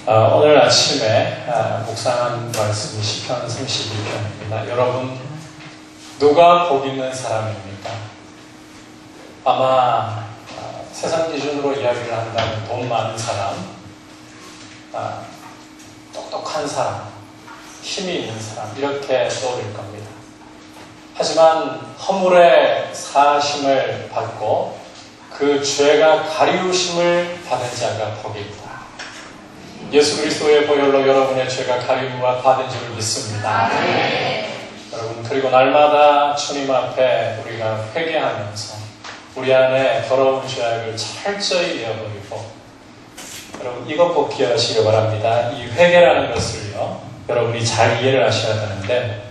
오늘 아침에 묵상한 말씀이 시편 32편입니다. 여러분, 누가 복 있는 사람입니까? 아마 세상 기준으로 이야기를 한다면 돈 많은 사람, 똑똑한 사람, 힘이 있는 사람, 이렇게 떠오를 겁니다. 하지만 허물의 사하심을 받고 그 죄가 가리우심을 받은 자가 복이 있다. 예수 그리스도의 보혈로 여러분의 죄가 가리움을 받은 줄 믿습니다. 여러분, 그리고 날마다 주님 앞에 우리가 회개하면서 우리 안에 더러운 죄악을 철저히 내어버리고, 여러분 이것 꼭 기억하시기 바랍니다. 이 회개라는 것을요, 여러분이 잘 이해를 하셔야 되는데,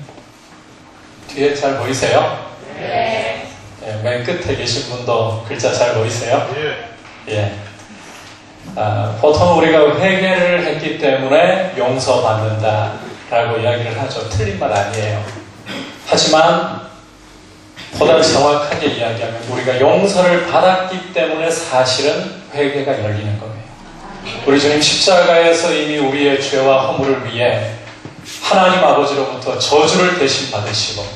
뒤에 잘 보이세요? 네. 맨 끝에 계신 분도 글자 잘 보이세요? 예. 보통 우리가 회개를 했기 때문에 용서받는다라고 이야기를 하죠. 틀린 말 아니에요. 하지만 보다 정확하게 이야기하면 우리가 용서를 받았기 때문에 사실은 회개가 열리는 거예요. 우리 주님 십자가에서 이미 우리의 죄와 허물을 위해 하나님 아버지로부터 저주를 대신 받으시고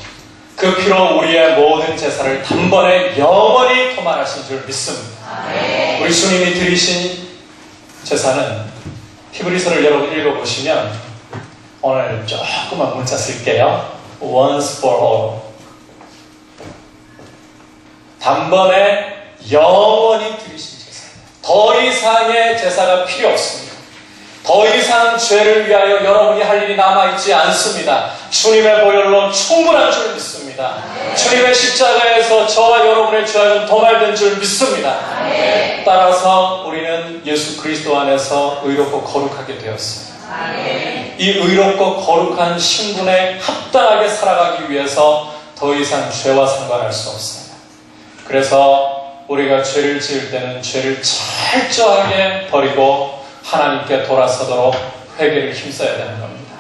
그 피로 우리의 모든 제사를 단번에 영원히 토말하신 줄 믿습니다. 우리 주님이 드리신 제사는 히브리서를 여러분 읽어보시면, 오늘 조금만 문자 쓸게요. Once for all. 단번에 영원히 드리신 제사예요. 더 이상의 제사가 필요 없습니다. 더 이상 죄를 위하여 여러분이 할 일이 남아있지 않습니다. 주님의 보혈로 충분한 줄 믿습니다. 주님의 십자가에서 저와 여러분의 죄악은 도말된 줄 믿습니다. 따라서 우리는 예수 그리스도 안에서 의롭고 거룩하게 되었어요. 이 의롭고 거룩한 신분에 합당하게 살아가기 위해서 더 이상 죄와 상관할 수 없어요. 그래서 우리가 죄를 지을 때는 죄를 철저하게 버리고 하나님께 돌아서도록 회개를 힘써야 되는 겁니다.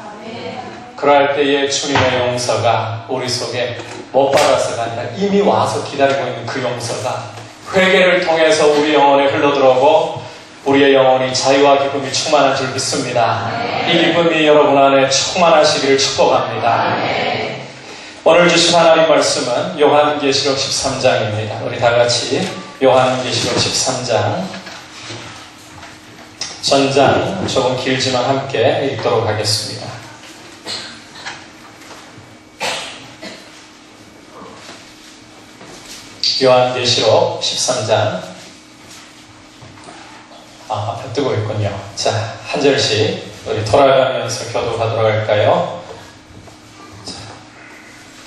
그럴 때에 주님의 용서가 우리 속에 못 받아서가 아니라 이미 와서 기다리고 있는 그 용서가 회개를 통해서 우리 영혼에 흘러들어오고 우리의 영혼이 자유와 기쁨이 충만한 줄 믿습니다. 이 기쁨이 여러분 안에 충만하시기를 축복합니다. 오늘 주신 하나님 말씀은 요한계시록 13장입니다. 우리 다같이 요한계시록 13장 전장 조금 길지만 함께 읽도록 하겠습니다. 요한계시록 13장. 앞에 뜨고 있군요. 자, 한 절씩 우리 돌아가면서 교독하도록 할까요? 자,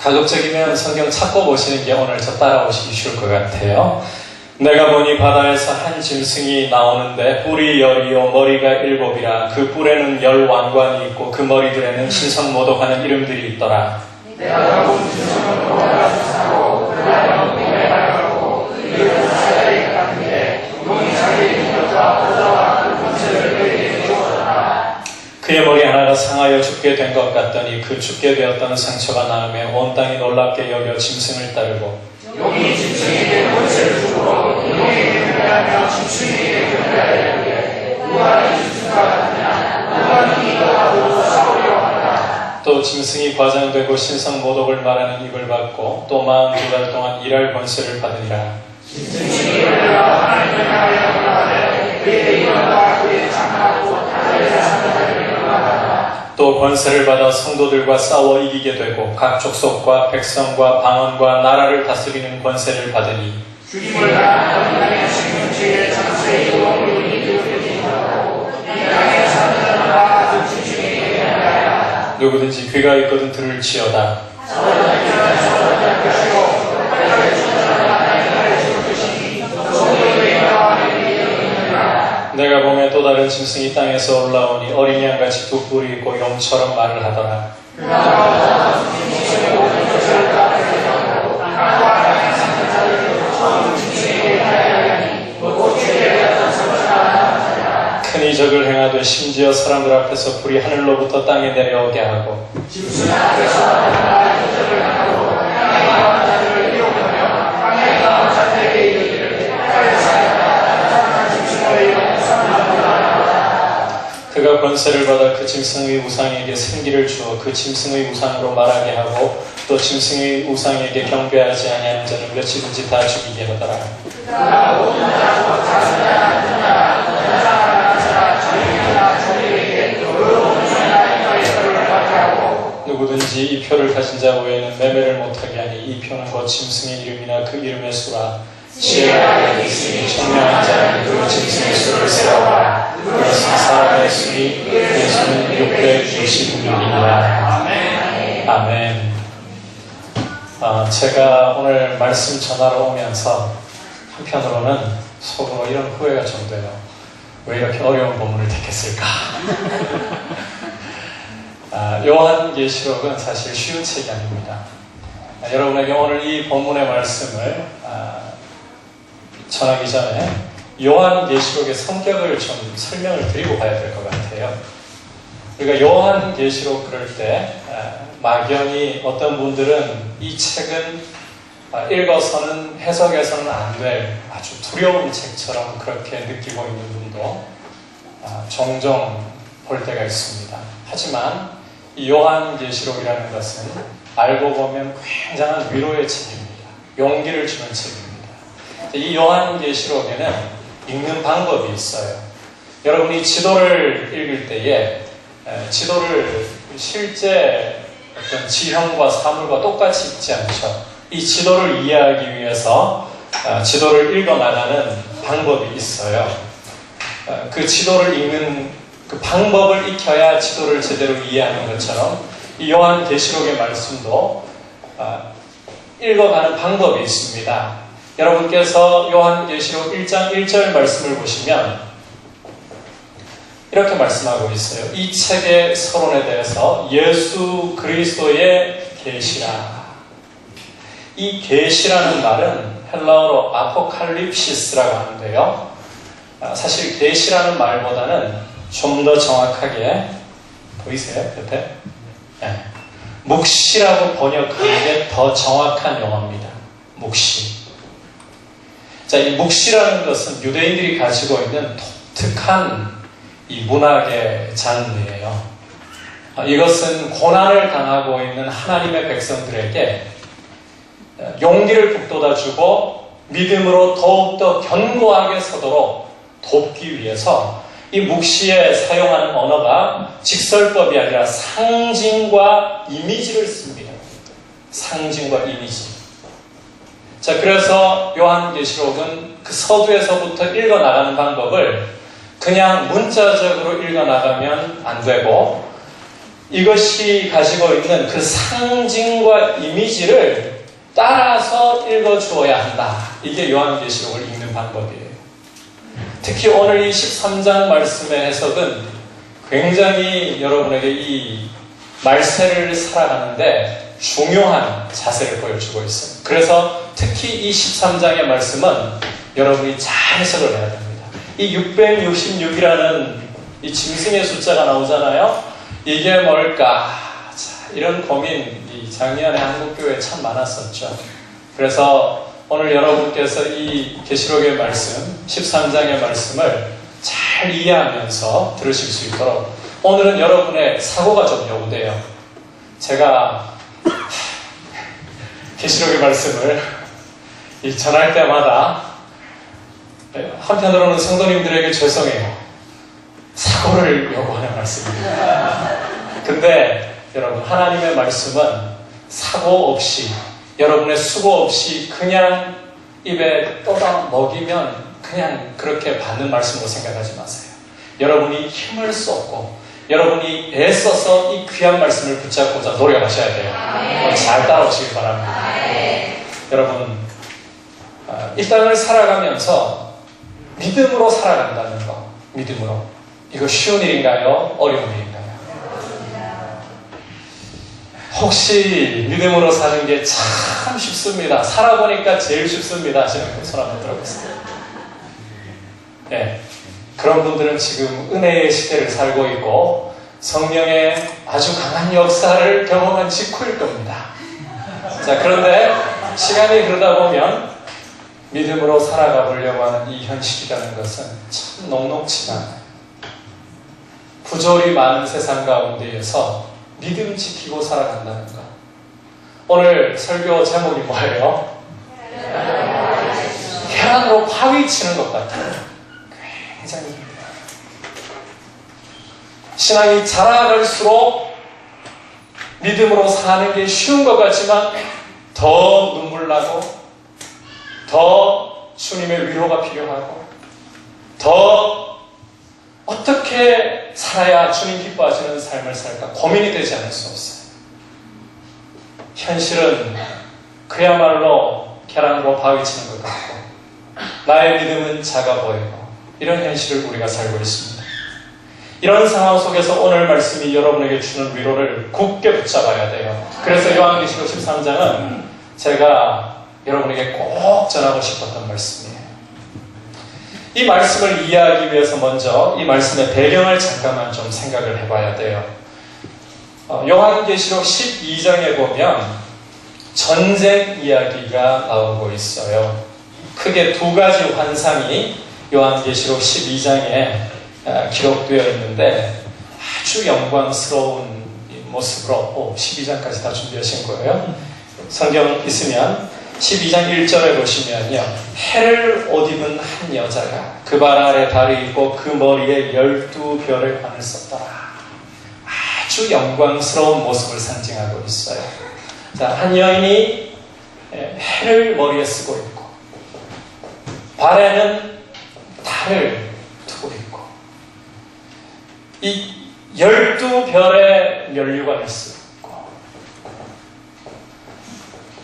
가급적이면 성경 찾고 보시는 게 오늘 저 따라오시기 쉬울 것 같아요. 내가 보니 바다에서 한 짐승이 나오는데 뿔이 10이요 머리가 7이라. 그 뿔에는 10 왕관이 있고 그 머리들에는 신성모독하는 이름들이 있더라. 내가 본 짐승은 돌아가서 사고 그 다음에 몸에 달고 그 이름은 사자의 같은데 용이 자기의 능력과 보좌와 그 권세를 그에게 주었더라. 그의 머리 하나가 상하여 죽게 된 것 같더니 그 죽게 되었던 상처가 나음에 온 땅이 놀랍게 여겨 짐승을 따르고 용이 짐승에게 권세를 주고 용이 경배하며 짐승에게 경배하려되 누가 이 짐승과 같으냐. 누가 능히 너하고 싸우려 하라. 또 짐승이 과장되고 신성모독을 말하는 입을 받고 또 42달 동안 일할 권세를 받으리라. 짐승이 열려라 하나님을 향하여 올라가되 그의 이름과 그의 장하고 다른 사람들을 일어나라. 또 권세를 받아 성도들과 싸워 이기게 되고 각 족속과 백성과 방언과 나라를 다스리는 권세를 받으니 주님을 따라 땅의 생명체의 장세의 영웅을 이끌고 이 땅에 사는 자마다 그 짐승에게 경배하라. 누구든지 귀가 있거든 들을지어다. 내가 보면 또 다른 짐승이 땅에서 올라오니 어린 양같이 두 뿔이 있고 용처럼 말을 하더라. 큰 이적을 행하되 심지어 사람들 앞에서 불이 하늘로부터 땅에 내려오게 하고 짐승 앞에서 이적을 행하고 땅에 나온 자들을 이용하며 땅에 나온 자들에게 이르기를 그가 권세를 받아 그 짐승의 우상에게 생기를 주어 그 짐승의 우상으로 말하게 하고 또 짐승의 우상에게 경배하지 아니하는 자는 몇이든지 다 죽이게 하더라. 누구든지 이 표를 가진 자 외에는 매매를 못하게 하니 이 표는 곧 짐승의 이름이나 그 이름의 수라. 지혜가 있으니 청명한 자는 그 짐승의 수를 세어라. 그것은 사람의 수니 그 수는 666이니라. 아멘. 제가 오늘 말씀 전하러 오면서 한편으로는 속으로 이런 후회가 좀 돼요. 왜 이렇게 어려운 본문을 택했을까? 요한계시록은 사실 쉬운 책이 아닙니다. 여러분에게 오늘 이 본문의 말씀을 전하기 전에 요한계시록의 성격을 좀 설명을 드리고 가야 될 것 같아요. 우리가 요한계시록 그럴 때 막연히 어떤 분들은 이 책은 읽어서는 해석해서는 안 될 아주 두려운 책처럼 그렇게 느끼고 있는 분도 종종 볼 때가 있습니다. 하지만 이 요한계시록이라는 것은 알고 보면 굉장한 위로의 책입니다. 용기를 주는 책입니다. 이 요한계시록에는 읽는 방법이 있어요. 여러분이 지도를 읽을 때에 지도를 실제 어떤 지형과 사물과 똑같이 읽지 않죠. 이 지도를 이해하기 위해서 지도를 읽어나가는 방법이 있어요. 그 지도를 읽는 그 방법을 익혀야 지도를 제대로 이해하는 것처럼 이 요한계시록의 말씀도 읽어가는 방법이 있습니다. 여러분께서 요한계시록 1장 1절 말씀을 보시면 이렇게 말씀하고 있어요. 이 책의 서론에 대해서 예수 그리스도의 계시라. 이 계시라는 말은 헬라어로 아포칼립시스라고 하는데요. 사실 계시라는 말보다는 좀 더 정확하게 보이세요? 옆에? 네. 묵시라고 번역하는 게 더 정확한 용어입니다. 묵시. 자, 이 묵시라는 것은 유대인들이 가지고 있는 독특한 이 문학의 장르예요. 이것은 고난을 당하고 있는 하나님의 백성들에게 용기를 북돋아주고 믿음으로 더욱더 견고하게 서도록 돕기 위해서 이 묵시에 사용하는 언어가 직설법이 아니라 상징과 이미지를 씁니다. 상징과 이미지. 자, 그래서 요한계시록은 그 서두에서부터 읽어나가는 방법을 그냥 문자적으로 읽어나가면 안 되고 이것이 가지고 있는 그 상징과 이미지를 따라서 읽어주어야 한다. 이게 요한계시록을 읽는 방법이에요. 특히 오늘 이 13장 말씀의 해석은 굉장히 여러분에게 이 말세를 살아가는데 중요한 자세를 보여주고 있어요. 그래서 특히 이 13장의 말씀은 여러분이 잘 해석을 해야 됩니다. 이 666이라는 이 짐승의 숫자가 나오잖아요. 이게 뭘까? 자, 이런 고민 이 작년에 한국교회에 참 많았었죠. 그래서 오늘 여러분께서 이 계시록의 말씀, 13장의 말씀을 잘 이해하면서 들으실 수 있도록 오늘은 여러분의 사고가 좀 요구돼요. 제가 계시록의 말씀을 전할 때마다 한편으로는 성도님들에게 죄송해요. 사고를 요구하는 말씀입니다. 근데 여러분, 하나님의 말씀은 사고 없이, 여러분의 수고 없이 그냥 입에 떠다 먹이면 그냥 그렇게 받는 말씀으로 생각하지 마세요. 여러분이 힘을 쏟고 여러분이 애써서 이 귀한 말씀을 붙잡고자 노력하셔야 돼요. 잘 따라오시기 바랍니다. 여러분, 이 땅을 살아가면서 믿음으로 살아간다는 거, 믿음으로. 이거 쉬운 일인가요? 어려운 일인가요? 혹시 믿음으로 사는 게 참 쉽습니다. 살아보니까 제일 쉽습니다 하시는 분 손 한번 들어보세요. 네, 그런 분들은 지금 은혜의 시대를 살고 있고 성령의 아주 강한 역사를 경험한 직후일 겁니다. 자, 그런데 시간이 흐르다 보면 믿음으로 살아가 보려고 하는 이 현실이라는 것은 참 녹록지가 않아요. 부조리 많은 세상 가운데에서 믿음 지키고 살아간다는 것. 오늘 설교 제목이 뭐예요? 계란으로 바위 치는 것 같아요. 굉장히 힘들어요. 신앙이 자라갈수록 믿음으로 사는 게 쉬운 것 같지만 더 눈물 나고 더 주님의 위로가 필요하고 더 어떻게 살아야 주님 기뻐하시는 삶을 살까 고민이 되지 않을 수 없어요. 현실은 그야말로 계란으로 바위 치는 것 같고 나의 믿음은 작아 보이고 이런 현실을 우리가 살고 있습니다. 이런 상황 속에서 오늘 말씀이 여러분에게 주는 위로를 굳게 붙잡아야 돼요. 그래서 요한계시록 13장은 제가 여러분에게 꼭 전하고 싶었던 말씀이에요. 이 말씀을 이해하기 위해서 먼저 이 말씀의 배경을 잠깐만 좀 생각을 해봐야 돼요. 요한계시록 12장에 보면 전쟁 이야기가 나오고 있어요. 크게 두 가지 환상이 요한계시록 12장에 기록되어 있는데 아주 영광스러운 모습으로 12장까지 다 준비하신 거예요. 성경 있으면 12장 1절에 보시면요. 해를 옷 입은 한 여자가 그 발 아래 달이 있고 그 머리에 12별의 관을 썼더라. 아주 영광스러운 모습을 상징하고 있어요. 자, 한 여인이 해를 머리에 쓰고 있고 발에는 달을 두고 있고 이 12별의 면류관을 쓰고 있고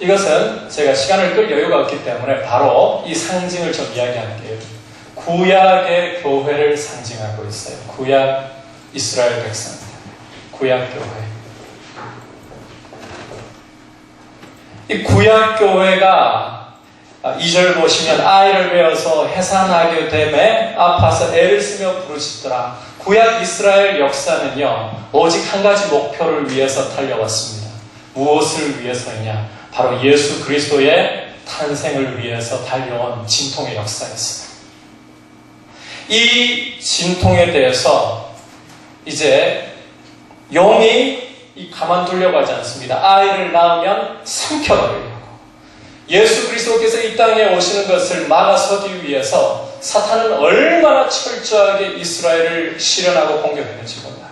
이것은 제가 시간을 끌 여유가 없기 때문에 바로 이 상징을 좀 이야기할게요. 구약의 교회를 상징하고 있어요. 구약 이스라엘 백성들, 구약 교회. 이 구약 교회가 2절 보시면 아이를 베어서 해산하게 되매 아파서 애를 쓰며 부르짖더라. 구약 이스라엘 역사는요 오직 한 가지 목표를 위해서 달려왔습니다. 무엇을 위해서냐? 바로 예수 그리스도의 탄생을 위해서 달려온 진통의 역사였습니다. 이 진통에 대해서 이제 용이 가만두려고 하지 않습니다. 아이를 낳으면 삼켜버리려고. 예수 그리스도께서 이 땅에 오시는 것을 막아서기 위해서 사탄은 얼마나 철저하게 이스라엘을 실현하고 공격했는지 몰라요.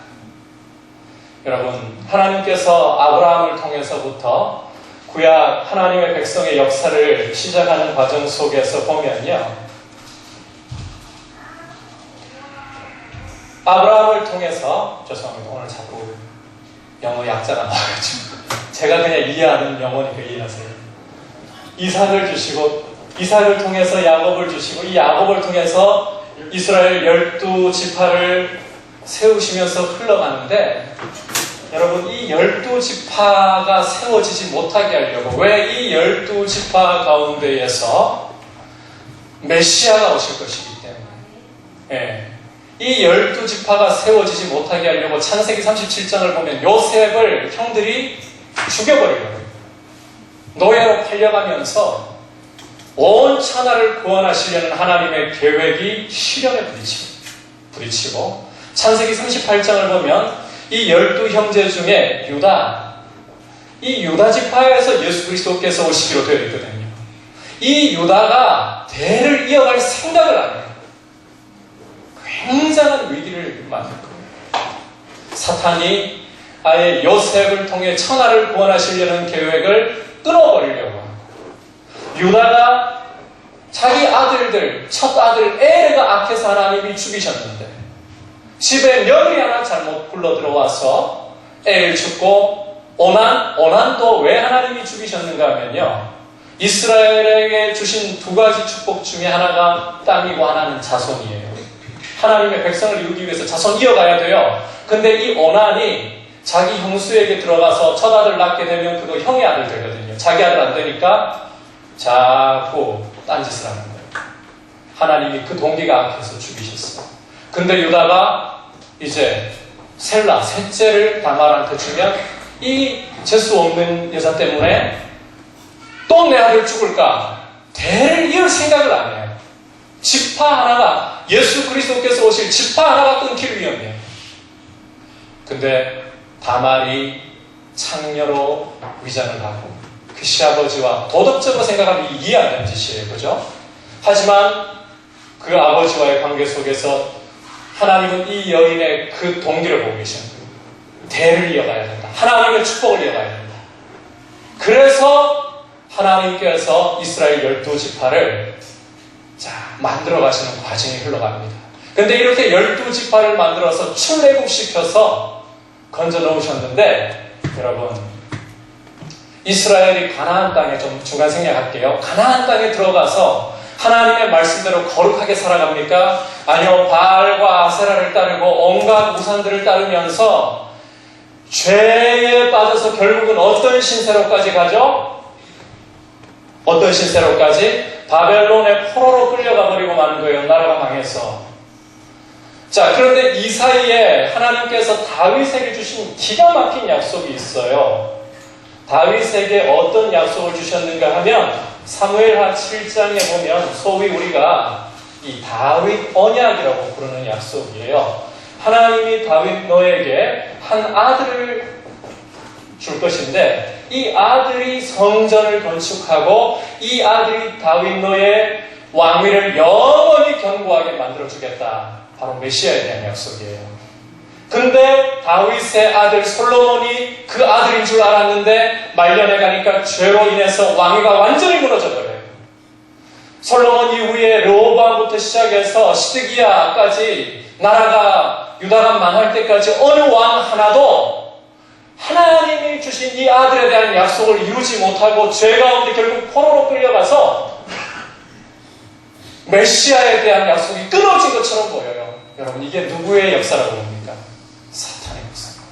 여러분, 하나님께서 아브라함을 통해서부터 구약 하나님의 백성의 역사를 시작하는 과정 속에서 보면요. 아브라함을 통해서, 죄송합니다. 오늘 자꾸 영어 약자가 나와가지고 제가 그냥 이해하는 영어니까 이해하세요. 이삭을 주시고 이삭을 통해서 야곱을 주시고 이 야곱을 통해서 이스라엘 12지파를 세우시면서 흘러가는데 여러분 이 12지파가 세워지지 못하게 하려고 왜 이 12지파 가운데에서 메시아가 오실 것이기 때문에 이 12지파가 세워지지 못하게 하려고 창세기 37장을 보면 요셉을 형들이 죽여버리거든요. 노예로 팔려가면서 온 천하를 구원하시려는 하나님의 계획이 실현에 부딪히고 창세기 38장을 보면 이 12형제 중에 이 유다 지파에서 예수 그리스도께서 오시기로 되어 있거든요. 이 유다가 대를 이어갈 생각을 안 해요. 굉장한 위기를 만들 거예요. 사탄이 아예 요셉을 통해 천하를 구원하시려는 계획을 끊어버리려고 하고 유다가 자기 아들들, 첫 아들 에레가 악해서 하나님이 죽이셨는데 집에 며느리 하나 잘못 굴러 들어와서 애를 죽고 오난도 왜 하나님이 죽이셨는가 하면요 이스라엘에게 주신 두 가지 축복 중에 하나가 땅이고 하나는 자손이에요. 하나님의 백성을 이루기 위해서 자손 이어가야 돼요. 근데 이 오난이 자기 형수에게 들어가서 첫 아들 낳게 되면 그거 형의 아들 되거든요. 자기 아들 안 되니까 자꾸 딴짓을 하는 거예요. 하나님이 그 동기가 악해서 죽이셨어요. 근데 유다가 이제 셀라, 셋째를 다말한테 주면 이 재수 없는 여자 때문에 또 내 아들 죽을까? 대를 이을 생각을 안 해요. 지파 하나가 예수 그리스도께서 오실 지파 하나가 끊길 위험해요. 근데 다말이 창녀로 위장을 하고 그 시아버지와 도덕적으로 생각하면 이해 안 되는 짓이에요. 그죠? 하지만 그 아버지와의 관계 속에서 하나님은 이 여인의 그 동기를 보고 계시는 거예요. 대를 이어가야 된다. 하나님의 축복을 이어가야 된다. 그래서 하나님께서 이스라엘 12지파를 만들어 가시는 과정이 흘러갑니다. 근데 이렇게 12지파를 만들어서 출애굽시켜서 건져 놓으셨는데, 여러분, 이스라엘이 가나안 땅에, 좀 중간 생략할게요. 가나안 땅에 들어가서 하나님의 말씀대로 거룩하게 살아갑니까? 아니요, 바알과 아세라를 따르고 온갖 우상들을 따르면서 죄에 빠져서 결국은 어떤 신세로까지 가죠? 어떤 신세로까지? 바벨론의 포로로 끌려가 버리고 마는 거예요. 나라가 망해서. 자, 그런데 이 사이에 하나님께서 다윗에게 주신 기가 막힌 약속이 있어요. 다윗에게 어떤 약속을 주셨는가 하면 사무엘하 7장에 보면 소위 우리가 이 다윗 언약이라고 부르는 약속이에요. 하나님이 다윗 너에게 한 아들을 줄 것인데 이 아들이 성전을 건축하고 이 아들이 다윗 너의 왕위를 영원히 견고하게 만들어주겠다. 바로 메시아에 대한 약속이에요. 근데 다윗의 아들 솔로몬이 그 아들인 줄 알았는데 말년에 가니까 죄로 인해서 왕위가 완전히 무너져버려요. 솔로몬 이후에 르호보암부터 시작해서 시드기야까지 나라가 유다가 망할 때까지 어느 왕 하나도 하나님이 주신 이 아들에 대한 약속을 이루지 못하고 죄 가운데 결국 포로로 끌려가서 메시아에 대한 약속이 끊어진 것처럼 보여요. 여러분, 이게 누구의 역사라고 봅니까? 사탄의 역사.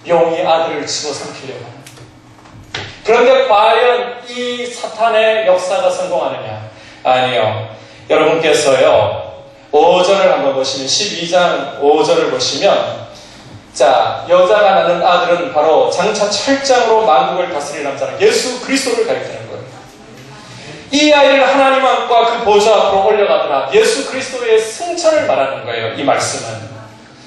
영이 아들을 집어삼키려고 하는. 그런데 과연 이 사탄의 역사가 성공하느냐? 아니요. 여러분께서요 5절을 한번 보시면 12장 5절을 보시면 자, 여자가 낳는 아들은 바로 장차 철장으로 만국을 다스릴 남자는 예수 그리스도를 가리키는 거예요. 이 아이를 하나님 앞과 그 보좌 앞으로 올려가더라. 예수 그리스도의 승천을 말하는 거예요. 이 말씀은.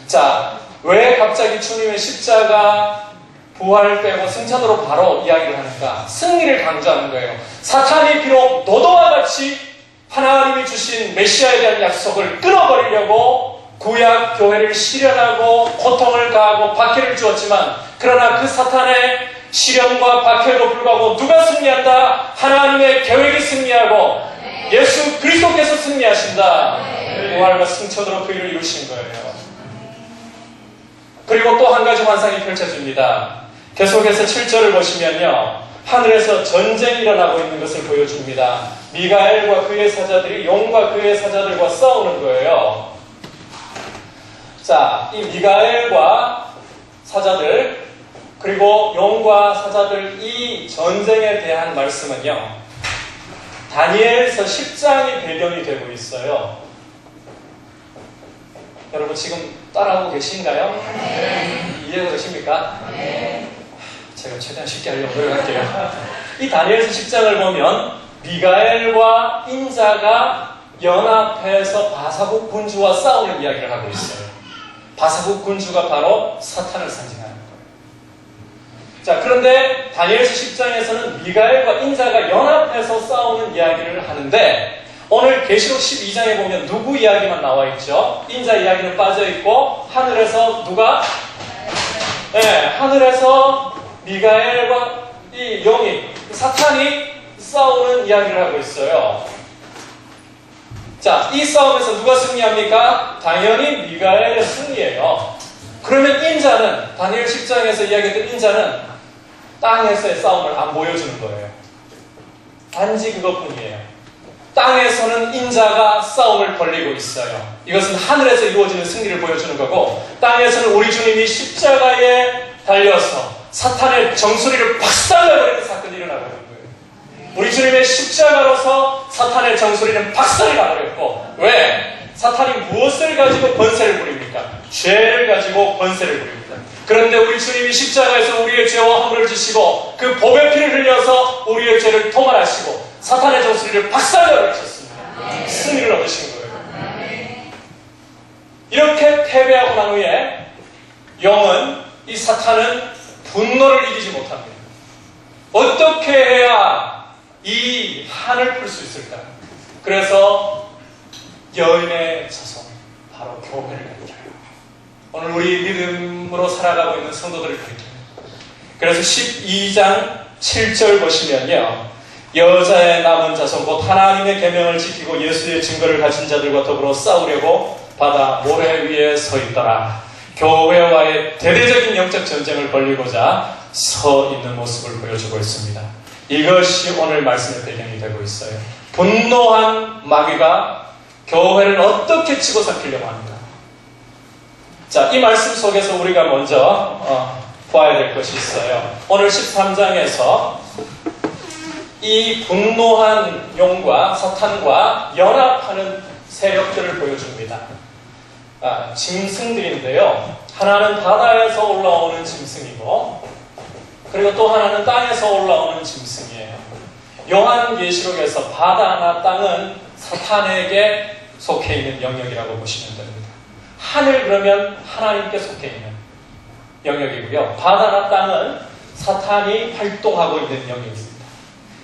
자, 왜 갑자기 주님의 십자가 부활 빼고 승천으로 바로 이야기를 하는가? 승리를 강조하는 거예요. 사탄이 비록 노도와 같이 하나님이 주신 메시아에 대한 약속을 끊어버리려고 구약 교회를 실현하고 고통을 가하고 박해를 주었지만, 그러나 그 사탄의 시련과 박해도 불구하고 누가 승리한다? 하나님의 계획이 승리하고 예수 그리스도께서 승리하신다. 부활과 승천으로 그 일을 이루신 거예요. 그리고 또 한 가지 환상이 펼쳐집니다. 계속해서 7절을 보시면요, 하늘에서 전쟁이 일어나고 있는 것을 보여줍니다. 미가엘과 그의 사자들이 용과 그의 사자들과 싸우는 거예요. 자, 이 미가엘과 사자들 그리고 용과 사자들, 이 전쟁에 대한 말씀은요, 다니엘서 10장이 배경이 되고 있어요. 여러분 지금 따라하고 계신가요? 네. 이해가 되십니까? 네. 제가 최대한 쉽게 하려고 노력할게요. 이 다니엘서 10장을 보면 미가엘과 인자가 연합해서 바사국 군주와 싸우는 이야기를 하고 있어요. 바사국 군주가 바로 사탄을 상징하는 거예요. 자, 그런데 다니엘서 10장에서는 미가엘과 인자가 연합해서 싸우는 이야기를 하는데, 오늘 계시록 12장에 보면 누구 이야기만 나와 있죠? 인자 이야기는 빠져 있고, 하늘에서 누가? 네, 하늘에서 미가엘과 이 영이, 사탄이 싸우는 이야기를 하고 있어요. 자, 이 싸움에서 누가 승리합니까? 당연히 미가엘의 승리예요. 그러면 인자는, 다니엘 10장에서 이야기했던 인자는 땅에서의 싸움을 안 보여주는 거예요. 단지 그것뿐이에요. 땅에서는 인자가 싸움을 벌리고 있어요. 이것은 하늘에서 이루어지는 승리를 보여주는 거고, 땅에서는 우리 주님이 십자가에 달려서 사탄의 정수리를 박살내버리는 사건이 일어나고 있는 거예요. 우리 주님의 십자가로서 사탄의 정수리는 박살이 나버렸고, 왜? 사탄이 무엇을 가지고 권세를 부립니까? 죄를 가지고 권세를 부립니다. 그런데 우리 주님이 십자가에서 우리의 죄와 허물을 지시고 그 보배 피를 흘려서 우리의 죄를 도말하시고 사탄의 정수리를 박살내버리셨습니다. 승리를 얻으신 거예요. 이렇게 패배하고 난 후에 영은, 이 사탄은 분노를 이기지 못합니다. 어떻게 해야 이 한을 풀 수 있을까? 그래서 여인의 자손, 바로 교회를 가리켜요. 오늘 우리 믿음으로 살아가고 있는 성도들을 가리켜요. 그래서 12장 7절 보시면요, 여자의 남은 자손 곧 하나님의 계명을 지키고 예수의 증거를 가진 자들과 더불어 싸우려고 바다 모래 위에 서 있더라. 교회와의 대대적인 영적 전쟁을 벌리고자 서 있는 모습을 보여주고 있습니다. 이것이 오늘 말씀의 배경이 되고 있어요. 분노한 마귀가 교회를 어떻게 치고 삼키려고 합니다. 자, 이 말씀 속에서 우리가 먼저 봐야 될 것이 있어요. 오늘 13장에서 이 분노한 용과 사탄과 연합하는 세력들을 보여줍니다. 짐승들인데요. 하나는 바다에서 올라오는 짐승이고, 그리고 또 하나는 땅에서 올라오는 짐승이에요. 요한계시록에서 바다나 땅은 사탄에게 속해 있는 영역이라고 보시면 됩니다. 하늘 그러면 하나님께 속해 있는 영역이고요. 바다나 땅은 사탄이 활동하고 있는 영역입니다.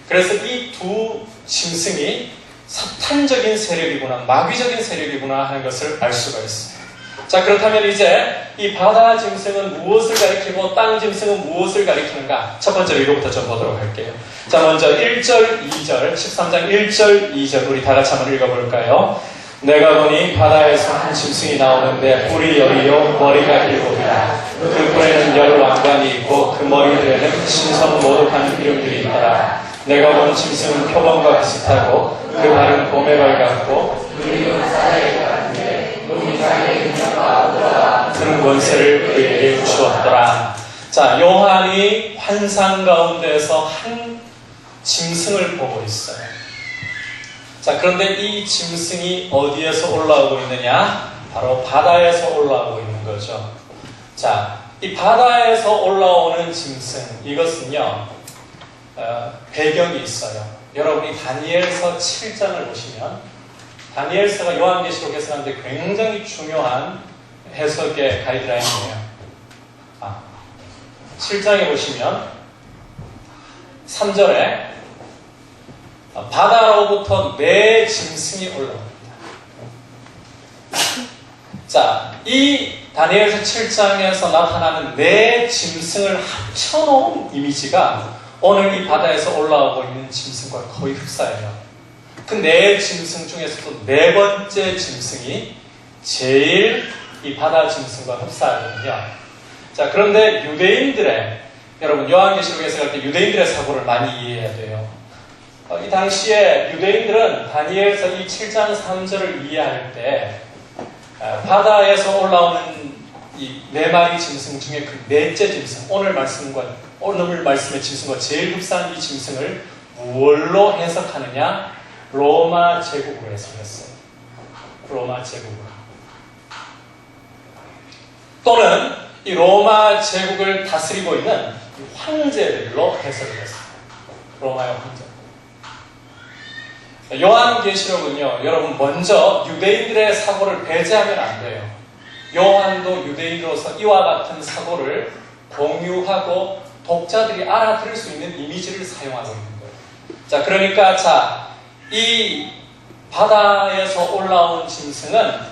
그래서 이 두 짐승이 사탄적인 세력이구나, 마귀적인 세력이구나 하는 것을 알 수가 있어요. 자, 그렇다면 이제 이 바다 짐승은 무엇을 가리키고 땅 짐승은 무엇을 가리키는가? 첫 번째로 이거부터 좀 보도록 할게요. 자, 먼저 1절, 2절, 13장 1절, 2절 우리 다 같이 한번 읽어볼까요? 내가 보니 바다에서 한 짐승이 나오는데 뿔이 10이요 머리가 7이라. 그 뿔에는 10왕관이 있고 그 머리들에는 신성 모독하는 이름들이 있더라. 내가 본 짐승은 표범과 비슷하고 그 발은 곰의 발 같고 큰 권세를 그에게 주었더라. 자, 요한이 환상 가운데서 한 짐승을 보고 있어요. 자, 그런데 이 짐승이 어디에서 올라오고 있느냐? 바로 바다에서 올라오고 있는 거죠. 자, 이 바다에서 올라오는 짐승, 이것은요, 배경이 있어요. 여러분이 다니엘서 7장을 보시면, 다니엘서가 요한계시록에서 하는데 굉장히 중요한 해석의 가이드라인이에요. 7장에 보시면 3절에 바다로부터 네 짐승이 올라옵니다. 자, 이 다니엘서 7장에서 나타나는 네 짐승을 합쳐놓은 이미지가 오늘 이 바다에서 올라오고 있는 짐승과 거의 흡사해요. 그 네 짐승 중에서도 네 번째 짐승이 제일 이 바다 짐승과 흡사하거든요. 자, 그런데 유대인들의, 여러분 요한계시록에서 갈 때 유대인들의 사고를 많이 이해해야 돼요. 이 당시에 유대인들은 다니엘서 이 7장 3절을 이해할 때 바다에서 올라오는 이 네 마리 짐승 중에 그 넷째 짐승, 오늘 말씀의 짐승과 제일 흡사한 이 짐승을 무엇로 해석하느냐? 로마 제국으로 해석했어요. 로마 제국으로. 또는 이 로마 제국을 다스리고 있는 황제들로 해석을 했어요. 로마의 황제. 요한계시록은요, 여러분 먼저 유대인들의 사고를 배제하면 안 돼요. 요한도 유대인으로서 이와 같은 사고를 공유하고 독자들이 알아들을 수 있는 이미지를 사용하고 있는 거예요. 자, 그러니까 이 바다에서 올라온 짐승은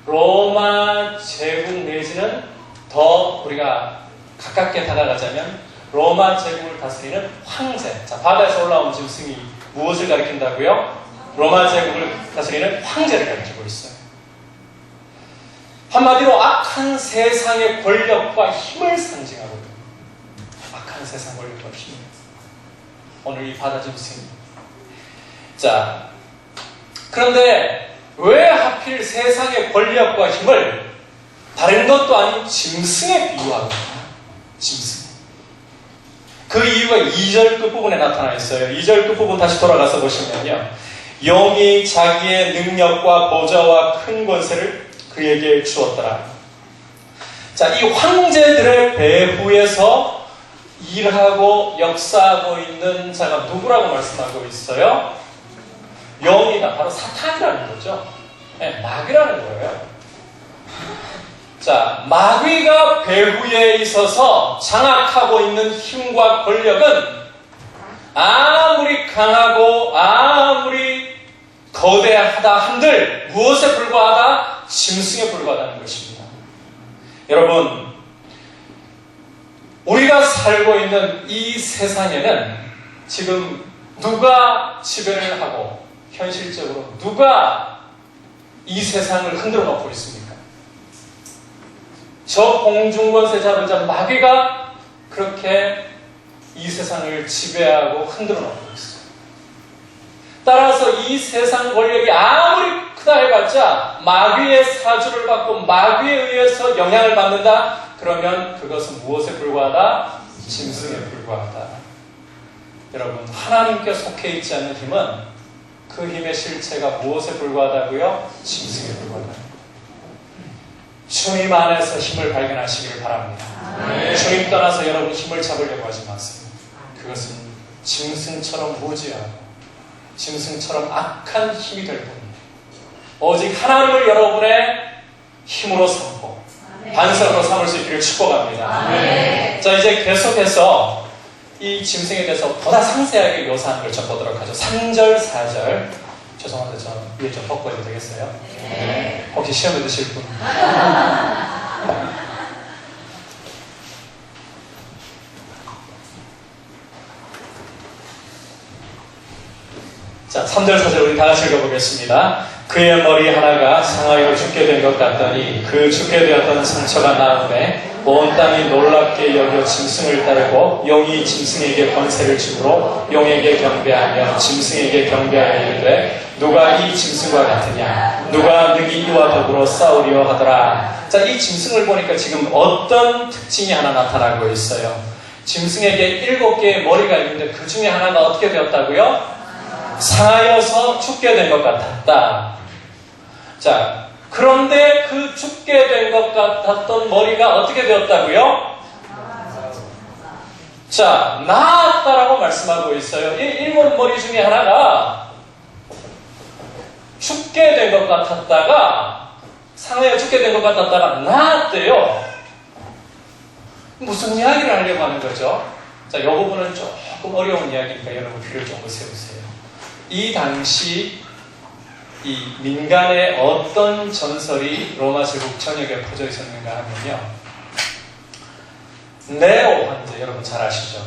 로마 제국 내지는 더 우리가 가깝게 다가가자면 로마 제국을 다스리는 황제. 자, 바다에서 올라온 짐승이 무엇을 가리킨다고요? 로마 제국을 다스리는 황제를 가리키고 있어요. 한마디로 악한 세상의 권력과 힘을 상징하거든요. 악한 세상 권력과 힘. 오늘 이 바다 짐승. 자, 그런데 왜 하필 세상의 권력과 힘을 다른 것도 아닌 짐승에 비유하거든요. 짐승. 그 이유가 2절 끝부분에 나타나 있어요. 2절 끝부분 다시 돌아가서 보시면요. 영이 자기의 능력과 보좌와 큰 권세를 그에게 주었더라. 자, 이 황제들의 배후에서 일하고 역사하고 있는 자가 누구라고 말씀하고 있어요? 영이다. 바로 사탄이라는 거죠. 네, 마귀라는 거예요. 자, 마귀가 배후에 있어서 장악하고 있는 힘과 권력은 아무리 강하고 아무리 거대하다 한들 무엇에 불과하다? 짐승에 불과하다는 것입니다. 여러분, 우리가 살고 있는 이 세상에는 지금 누가 지배를 하고 현실적으로 누가 이 세상을 흔들어 놓고 있습니까? 저 공중권세 잡은 자 마귀가 그렇게 이 세상을 지배하고 흔들어 놓고 있어요. 따라서 이 세상 권력이 아무리 크다 해봤자 마귀의 사주를 받고 마귀에 의해서 영향을 받는다? 그러면 그것은 무엇에 불과하다? 짐승에 불과하다. 여러분, 하나님께 속해 있지 않는 힘은 그 힘의 실체가 무엇에 불과하다고요? 짐승에 불과하다. 주님 안에서 힘을 발견하시기를 바랍니다. 주님 떠나서 여러분 힘을 잡으려고 하지 마세요. 그것은 짐승처럼 무지하고 짐승처럼 악한 힘이 될 뿐입니다. 오직 하나님을 여러분의 힘으로 삼고 반석으로 삼을 수 있기를 축복합니다. 자, 이제 계속해서 이 짐승에 대해서 보다 상세하게 묘사하는 걸 좀 보도록 하죠. 3절, 4절. 죄송한데 저 위에 좀 덮어도 되겠어요? 네. 혹시 시험에 드실 분? 자, 3절, 4절 우리 다 같이 읽어보겠습니다. 그의 머리 하나가 상하여 죽게 된 것 같더니 그 죽게 되었던 상처가 나음에 온 땅이 놀랍게 여겨 짐승을 따르고 용이 짐승에게 권세를 주므로 용에게 경배하며 짐승에게 경배하여 이르되 누가 이 짐승과 같으냐 누가 능히 이와 더불어 싸우리요 하더라. 자, 이 짐승을 보니까 지금 어떤 특징이 하나 나타나고 있어요. 짐승에게 7개의 머리가 있는데 그 중에 하나가 어떻게 되었다고요? 상하여서 죽게 된 것 같았다. 자, 그런데 그 죽게 된 것 같았던 머리가 어떻게 되었다고요? 자, 나았다라고 말씀하고 있어요. 이 일곱 머리 중에 하나가 죽게 된 것 같았다가 상하여 죽게 된 것 같았다가 나았대요. 무슨 이야기를 하려고 하는 거죠? 자, 이 부분은 조금 어려운 이야기니까 여러분 귀를 좀 세우세요. 이 당시 이 민간의 어떤 전설이 로마 제국 전역에 퍼져 있었는가 하면요. 네로 황제, 여러분 잘 아시죠?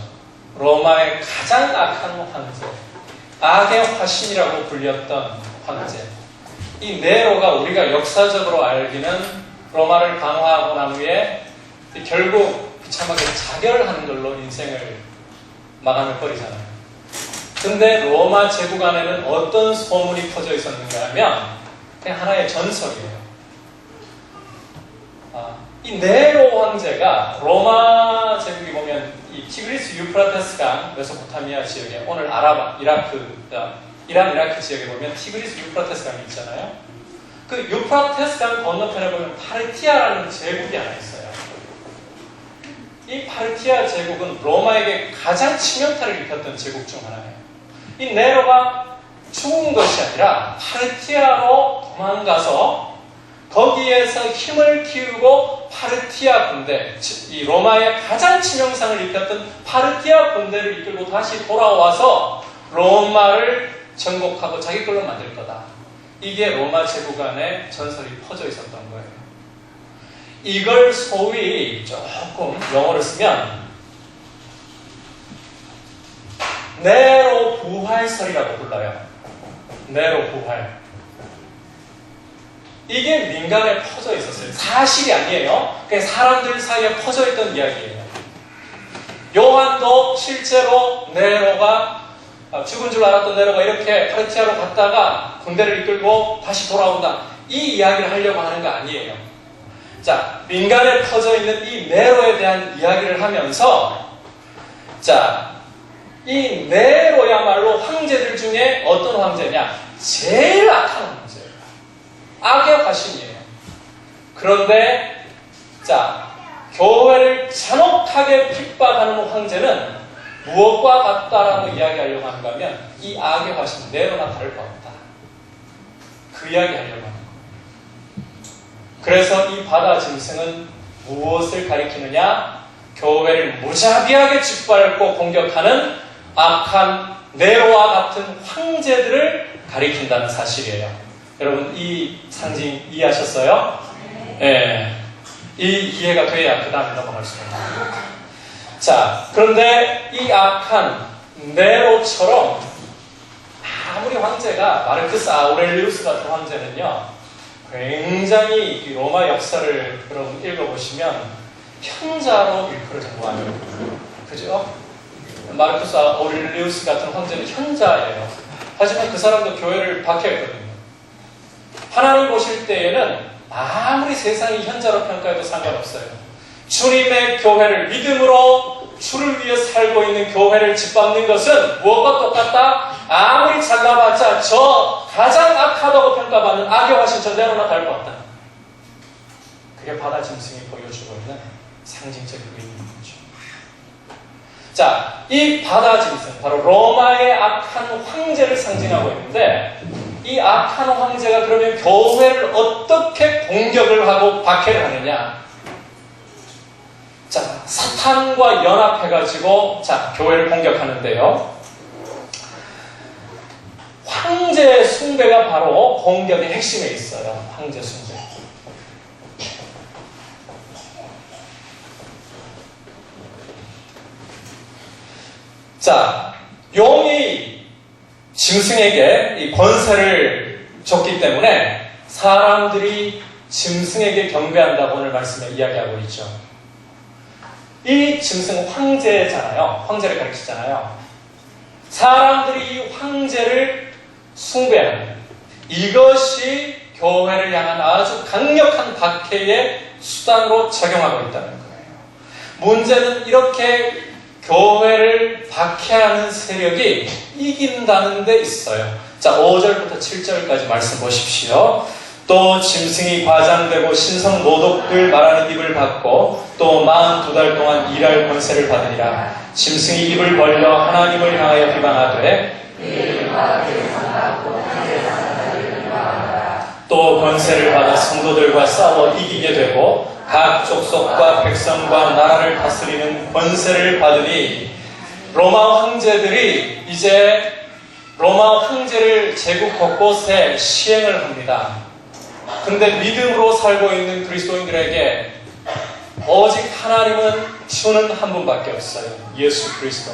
로마의 가장 악한 황제, 악의 화신이라고 불렸던 황제. 이 네로가 우리가 역사적으로 알기는 로마를 강화하고 난 후에 결국 비참하게 자결하는 걸로 인생을 마감을 버리잖아요. 근데 로마 제국 안에는 어떤 소문이 퍼져 있었는가 하면 그냥 하나의 전설이에요. 이 네로 황제가 로마 제국이 보면 이 티그리스 유프라테스 강 메소포타미아 지역에 오늘 아랍, 이란 이라크 지역에 보면 티그리스 유프라테스 강이 있잖아요. 그 유프라테스 강 건너편에 보면 파르티아라는 제국이 하나 있어요. 이 파르티아 제국은 로마에게 가장 치명타를 입혔던 제국 중 하나예요. 이 네로가 죽은 것이 아니라 파르티아로 도망가서 거기에서 힘을 키우고 파르티아 군대, 이 로마의 가장 치명상을 입혔던 파르티아 군대를 이끌고 다시 돌아와서 로마를 정복하고 자기 걸로 만들 거다. 이게 로마 제국 안에 전설이 퍼져 있었던 거예요. 이걸 소위 조금 영어를 쓰면 네로 부활설이라고 불러요. 네로 부활. 이게 민간에 퍼져 있었어요. 사실이 아니에요. 그냥 사람들 사이에 퍼져 있던 이야기예요. 요한도 실제로 네로가 죽은 줄 알았던 네로가 이렇게 파르티아로 갔다가 군대를 이끌고 다시 돌아온다. 이 이야기를 하려고 하는 거 아니에요. 자, 민간에 퍼져 있는 이 네로에 대한 이야기를 하면서 자, 이 네로야말로 황제들 중에 어떤 황제냐? 제일 악한 황제예요. 악의 화신이에요. 그런데 자, 교회를 잔혹하게 핍박하는 황제는 무엇과 같다라고 이야기하려고 하는가 하면 이 악의 화신 네로나 다를 바 없다. 그 이야기 하려고 하는 거예요. 그래서 이 바다 짐승은 무엇을 가리키느냐? 교회를 무자비하게 짓밟고 공격하는 악한 네로와 같은 황제들을 가리킨다는 사실이에요. 여러분 이 상징 이해하셨어요? 네. 이 이해가 돼야 그 다음에 넘어갈 수가 있습니다. 자, 그런데 이 악한 네로처럼 아무리 황제가 마르크스 아우렐리우스 같은 황제는요, 굉장히 이 로마 역사를 여러분 읽어보시면 현자로 일컬어진 거 아니에요? 그죠? 마르크스 아우렐리우스 같은 황제는 현자예요. 하지만 그 사람도 교회를 박해했거든요. 하나님 보실 때에는 아무리 세상이 현자로 평가해도 상관없어요. 주님의 교회를 믿음으로 주를 위해 살고 있는 교회를 짓밟는 것은 무엇과 똑같다? 아무리 잘나봤자 저 가장 악하다고 평가받는 악의 화신 저 네로나 다를것없다. 그게 바다 짐승이 보여주고 있는 상징적 의미인 거죠. 자, 이 바다 짐승, 바로 로마의 악한 황제를 상징하고 있는데, 이 악한 황제가 그러면 교회를 어떻게 공격을 하고 박해를 하느냐? 자, 사탄과 연합해가지고, 자, 교회를 공격하는데요. 황제 숭배가 바로 공격의 핵심에 있어요. 황제 숭배. 자, 용이 짐승에게 이 권세를 줬기 때문에 사람들이 짐승에게 경배한다고 오늘 말씀에 이야기하고 있죠. 이 짐승은 황제잖아요. 황제를 가르치잖아요. 사람들이 이 황제를 숭배하는 이것이 교회를 향한 아주 강력한 박해의 수단으로 작용하고 있다는 거예요. 문제는 이렇게 교회를 박해하는 세력이 이긴다는 데 있어요. 자, 5절부터 7절까지 말씀 보십시오. 또 짐승이 과장되고 신성 모독들 말하는 입을 받고 또 42달 동안 일할 권세를 받으리라. 짐승이 입을 벌려 하나님을 향하여 비방하되 또 권세를 받아 성도들과 싸워 이기게 되고 각 족속과 백성과 나라를 다스리는 권세를 받으니 로마 황제들이 이제 로마 황제를 제국 곳곳에 시행을 합니다. 그런데 믿음으로 살고 있는 그리스도인들에게 오직 하나님은 주는 한 분밖에 없어요. 예수 그리스도.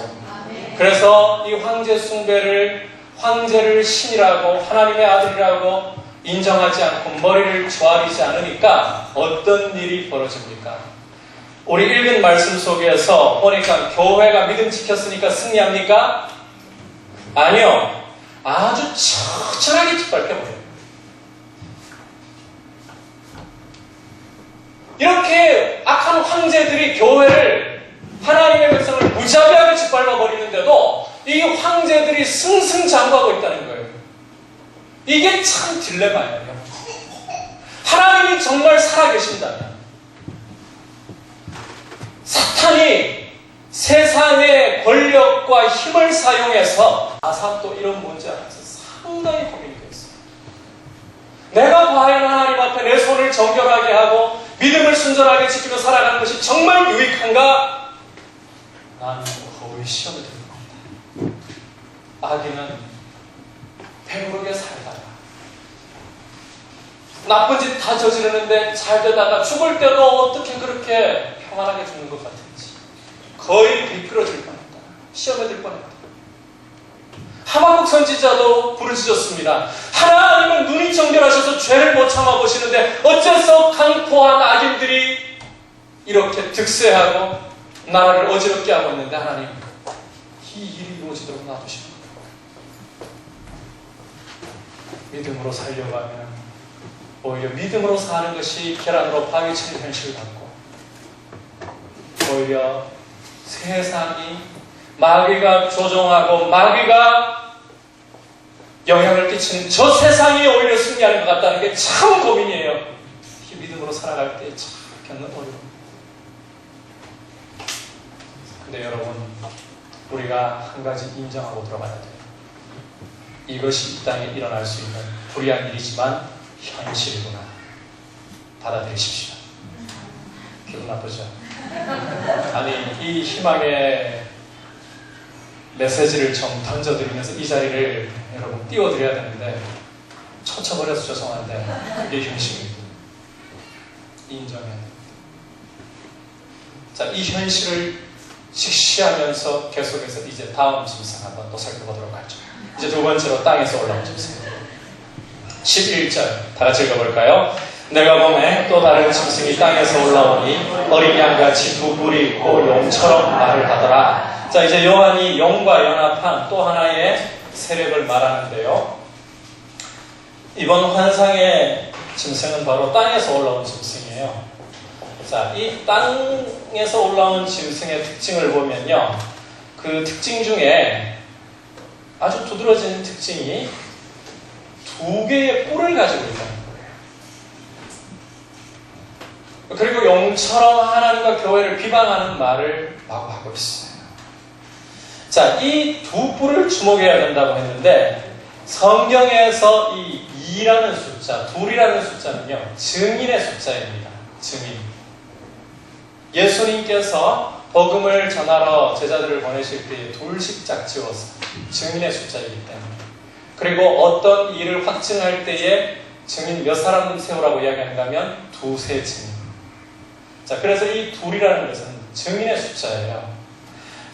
그래서 이 황제 숭배를 황제를 신이라고 하나님의 아들이라고 인정하지 않고 머리를 조아리지 않으니까 어떤 일이 벌어집니까? 우리 읽은 말씀 속에서 보니까 교회가 믿음 지켰으니까 승리합니까? 아니요. 아주 처절하게 짓밟혀버려요. 이렇게 악한 황제들이 교회를 하나님의 백성을 무자비하게 짓밟아버리는데도 이 황제들이 승승장구하고 있다는 거예요. 이게 참 딜레마예요. 하나님이 정말 살아계신다면 사탄이 세상의 권력과 힘을 사용해서 아삽도 이런 문제 앞에서 상당히 고민이 됐어요. 내가 과연 하나님 앞에 내 손을 정결하게 하고 믿음을 순전하게 지키며 살아가는 것이 정말 유익한가? 나는 거의 시험을 드는 겁니다. 아기는 배부르게 살다가 나쁜 짓 다 저지르는데 잘 되다가 죽을 때도 어떻게 그렇게 평안하게 죽는 것 같은지 거의 미끄러질 뻔했다. 시험에 들 뻔했다. 하박국 선지자도 부르짖었습니다. 하나님은 눈이 정결하셔서 죄를 못 참아보시는데 어째서 강포한 악인들이 이렇게 득세하고 나라를 어지럽게 하고 있는데 하나님 이 일이 이루어지도록 놔두십니다. 믿음으로 살려고 하면 오히려 믿음으로 사는 것이 계란으로 파괴치는 현실을 갖고 오히려 세상이 마귀가 조종하고 마귀가 영향을 끼치는 저 세상이 오히려 승리하는 것 같다는 게 참 고민이에요. 이 믿음으로 살아갈 때 참 겪는 어려움. 근데 여러분, 우리가 한 가지 인정하고 들어가야 돼요. 이것이 이 땅에 일어날 수 있는 불의한 일이지만 현실이구나. 받아들이십시오. 기분 나쁘죠? 아니, 이 희망의 메시지를 좀 던져드리면서 이 자리를 여러분 띄워드려야 되는데 쳐쳐버려서 죄송한데 이게 현실입니다. 인정해야 됩니다. 자, 이 현실을 직시하면서 계속해서 이제 다음 짐승 한번 또 살펴보도록 하죠. 이제 두 번째로 땅에서 올라온 짐승 11절 다 같이 읽어볼까요? 내가 보매 또 다른 짐승이 땅에서 올라오니 어린 양같이 두 뿔이 있고 용처럼 말을 하더라. 자, 이제 요한이 용과 연합한 또 하나의 세력을 말하는데요. 이번 환상의 짐승은 바로 땅에서 올라온 짐승이에요. 자, 이 땅에서 올라온 짐승의 특징을 보면요. 그 특징 중에 아주 두드러진 특징이 두 개의 뿔을 가지고 있다는 거예요. 그리고 용처럼 하나님과 교회를 비방하는 말을 마구 하고 있어요. 자, 이 두 뿔을 주목해야 된다고 했는데 성경에서 이 2라는 숫자, 둘이라는 숫자는요. 증인의 숫자입니다. 증인. 예수님께서 복음을 전하러 제자들을 보내실 때에 둘씩 짝지어서 증인의 숫자이기 때문에 그리고 어떤 일을 확증할 때에 증인 몇 사람 세우라고 이야기하는가 하면 두세 증인. 자, 그래서 이 둘이라는 것은 증인의 숫자예요.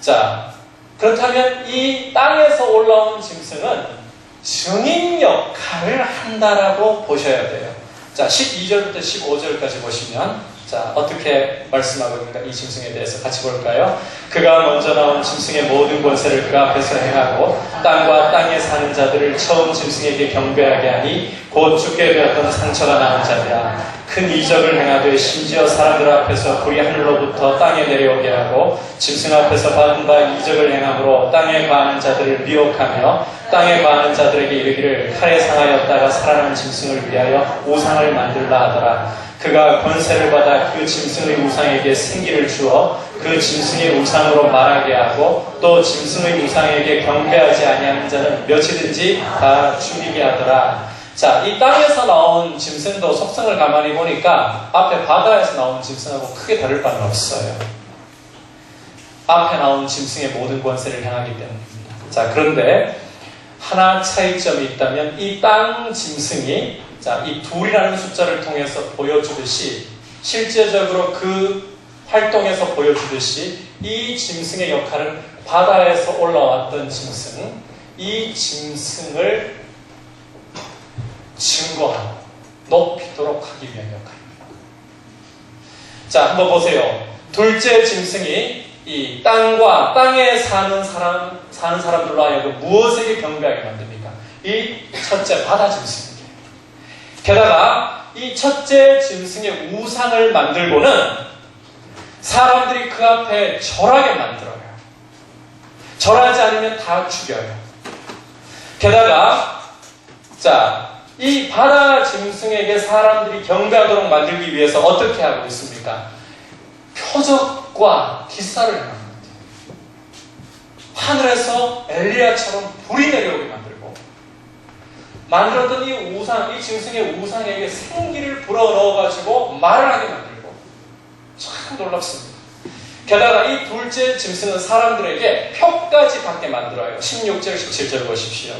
자, 그렇다면 이 땅에서 올라온 짐승은 증인 역할을 한다라고 보셔야 돼요. 자, 12절부터 15절까지 보시면 자, 어떻게 말씀하고 있는가 이 짐승에 대해서 같이 볼까요? 그가 먼저 나온 짐승의 모든 권세를 그 앞에서 행하고 땅과 땅에 사는 자들을 처음 짐승에게 경배하게 하니 곧 죽게 되었던 상처가 나은 자들아. 큰 이적을 행하되 심지어 사람들 앞에서 불이 하늘로부터 땅에 내려오게 하고 짐승 앞에서 받은 바 이적을 행함으로 땅에 거하는 자들을 미혹하며 땅에 거하는 자들에게 이르기를 칼에 상하였다가 살아난 짐승을 위하여 우상을 만들라 하더라. 그가 권세를 받아 그 짐승의 우상에게 생기를 주어 그 짐승의 우상으로 말하게 하고 또 짐승의 우상에게 경배하지 아니하는 자는 몇이든지 다 죽이게 하더라. 자, 이 땅에서 나온 짐승도 속성을 가만히 보니까 앞에 바다에서 나온 짐승하고 크게 다를 바는 없어요. 앞에 나온 짐승의 모든 권세를 향하기 때문입니다. 자, 그런데 하나 차이점이 있다면 이 땅 짐승이 자, 이 둘이라는 숫자를 통해서 보여주듯이 실제적으로 그 활동에서 보여주듯이 이 짐승의 역할은 바다에서 올라왔던 짐승, 이 짐승을 증거하고 높이도록 하기 위한 역할입니다. 자, 한번 보세요. 둘째 짐승이 이 땅과 땅에 사는 사람들로 하여금 무엇에게 경배하게 만듭니까? 이 첫째 바다 짐승. 게다가 이 첫째 짐승의 우상을 만들고는 사람들이 그 앞에 절하게 만들어요. 절하지 않으면 다 죽여요. 게다가 자, 이 바다 짐승에게 사람들이 경배하도록 만들기 위해서 어떻게 하고 있습니까? 표적과 기사를 하는 거예요. 하늘에서 엘리야처럼 불이 내려오게 만들고 만들었던 이 우상, 이 짐승의 우상에게 생기를 불어넣어가지고 말을 하게 만들고 참 놀랍습니다. 게다가 이 둘째 짐승은 사람들에게 표까지 받게 만들어요. 16절, 17절 보십시오.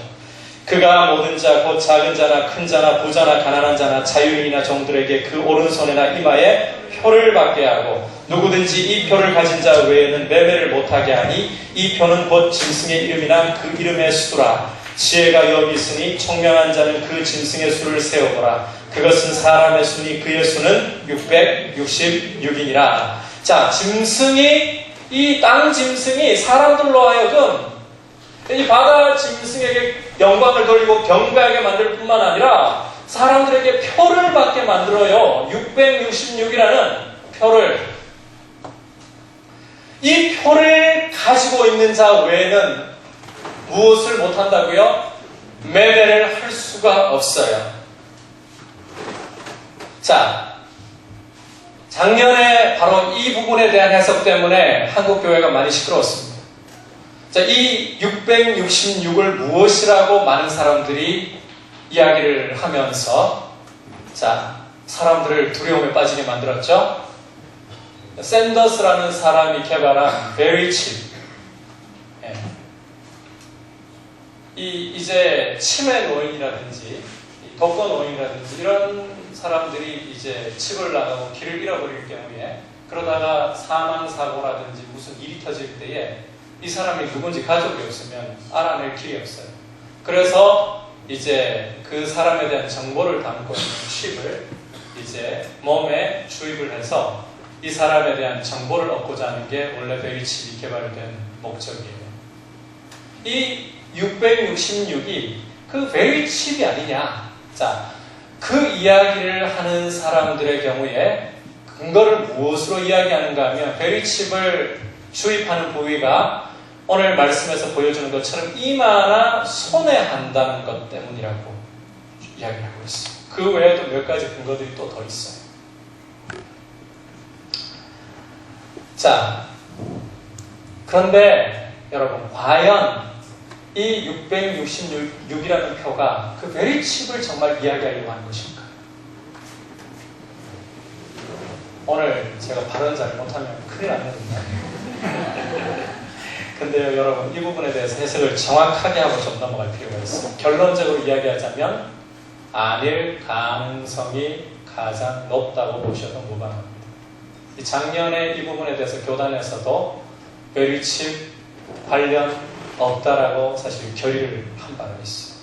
그가 모든 자, 곧 작은 자나 큰 자나 부자나 가난한 자나 자유인이나 종들에게 그 오른손이나 이마에 표를 받게 하고 누구든지 이 표를 가진 자 외에는 매매를 못하게 하니 이 표는 곧 짐승의 이름이나 그 이름의 수라. 지혜가 여기 있으니 총명한 자는 그 짐승의 수를 세어보라. 그것은 사람의 수니 그의 수는 666이니라. 자, 짐승이 이 땅 짐승이 사람들로 하여금 이 바다 짐승에게 영광을 돌리고 경배하게 만들 뿐만 아니라 사람들에게 표를 받게 만들어요. 666이라는 표를. 이 표를 가지고 있는 자 외에는 무엇을 못한다고요? 매매를 할 수가 없어요. 자, 작년에 바로 이 부분에 대한 해석 때문에 한국교회가 많이 시끄러웠습니다. 자, 이 666을 무엇이라고 많은 사람들이 이야기를 하면서 자, 사람들을 두려움에 빠지게 만들었죠. 샌더스라는 사람이 개발한 베리칩. 이제 치매 노인이라든지 독거 노인이라든지 이런 사람들이 이제 칩을 나가고 길을 잃어버릴 경우에, 그러다가 사망 사고라든지 무슨 일이 터질 때에 이 사람이 누군지 가족이 없으면 알아낼 길이 없어요. 그래서 이제 그 사람에 대한 정보를 담고 있는 칩을 이제 몸에 주입을 해서 이 사람에 대한 정보를 얻고자 하는 게 원래 베리칩이 개발된 목적이에요. 이 666이 그 베리칩이 아니냐. 자, 그 이야기를 하는 사람들의 경우에 근거를 무엇으로 이야기하는가 하면, 베리칩을 주입하는 부위가 오늘 말씀에서 보여주는 것처럼 이마나 손에 한다는 것 때문이라고 이야기하고 있어요. 그 외에도 몇 가지 근거들이 또 더 있어요. 자, 그런데 여러분, 과연 이 666이라는 표가 그 베리칩을 정말 이야기하려고 하는 것인가? 오늘 제가 발언 잘 못하면 큰일 납니다. 근데요, 여러분, 이 부분에 대해서 해석을 정확하게 하고 좀 넘어갈 필요가 있어요. 결론적으로 이야기하자면 아닐 가능성이 가장 높다고 보셔도 무방합니다. 작년에 이 부분에 대해서 교단에서도 베리칩 관련 없다라고 사실 결의를 한 바가 있어요.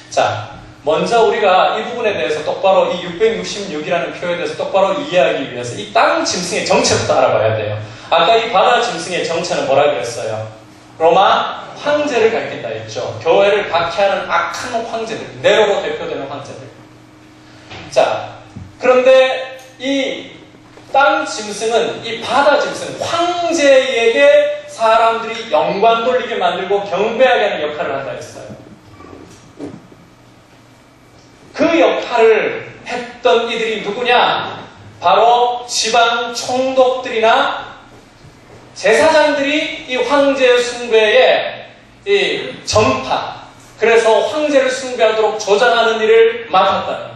자, 먼저 우리가 이 부분에 대해서 똑바로, 이 666이라는 표에 대해서 똑바로 이해하기 위해서 이 땅 짐승의 정체부터 알아봐야 돼요. 아까 이 바다 짐승의 정체는 뭐라 그랬어요? 로마 황제를 가리킨다 했죠. 교회를 박해하는 악한 황제들, 네로로 대표되는 황제들. 자, 그런데 이 땅 짐승은, 이 바다 짐승, 황제에게 사람들이 영광 돌리게 만들고 경배하게 하는 역할을 한다 했어요. 그 역할을 했던 이들이 누구냐? 바로 지방 총독들이나 제사장들이 이 황제 숭배의 이 전파, 그래서 황제를 숭배하도록 조장하는 일을 맡았다는 거예요.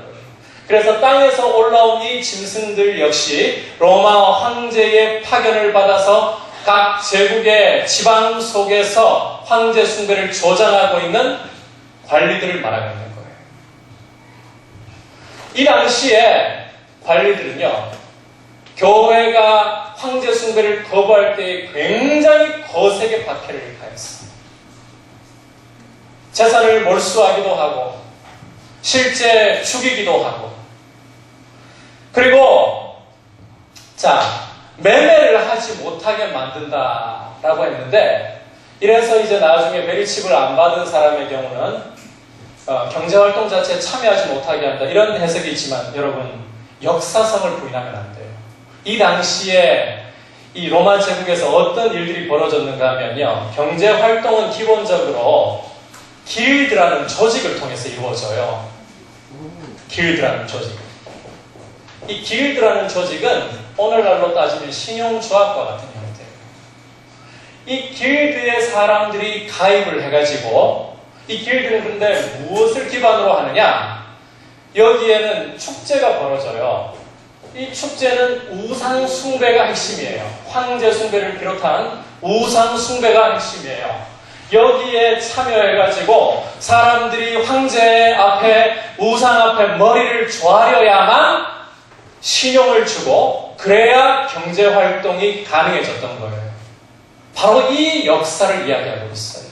그래서 땅에서 올라온 이 짐승들 역시 로마 황제의 파견을 받아서 각 제국의 지방 속에서 황제 숭배를 조장하고 있는 관리들을 말하고 있는 거예요. 이 당시에 관리들은요, 교회가 황제 숭배를 거부할 때 굉장히 거세게 박해를 가했어요. 재산을 몰수하기도 하고 실제 죽이기도 하고, 그리고 자, 매매를 하지 못하게 만든다라고 했는데, 이래서 이제 나중에 베리칩을 안 받은 사람의 경우는 경제활동 자체에 참여하지 못하게 한다, 이런 해석이 있지만 여러분, 역사성을 부인하면 안 돼요. 이 당시에 이 로마 제국에서 어떤 일들이 벌어졌는가 하면요, 경제활동은 기본적으로 길드라는 조직을 통해서 이루어져요. 길드라는 조직. 이 길드라는 조직은 오늘날로 따지면 신용조합과 같은 형태예요. 이 길드의 사람들이 가입을 해가지고, 이 길드는 그런데 무엇을 기반으로 하느냐? 여기에는 축제가 벌어져요. 이 축제는 우상 숭배가 핵심이에요. 황제 숭배를 비롯한 우상 숭배가 핵심이에요. 여기에 참여해가지고 사람들이 황제 앞에, 우상 앞에 머리를 조아려야만 신용을 주고, 그래야 경제활동이 가능해졌던 거예요. 바로 이 역사를 이야기하고 있어요.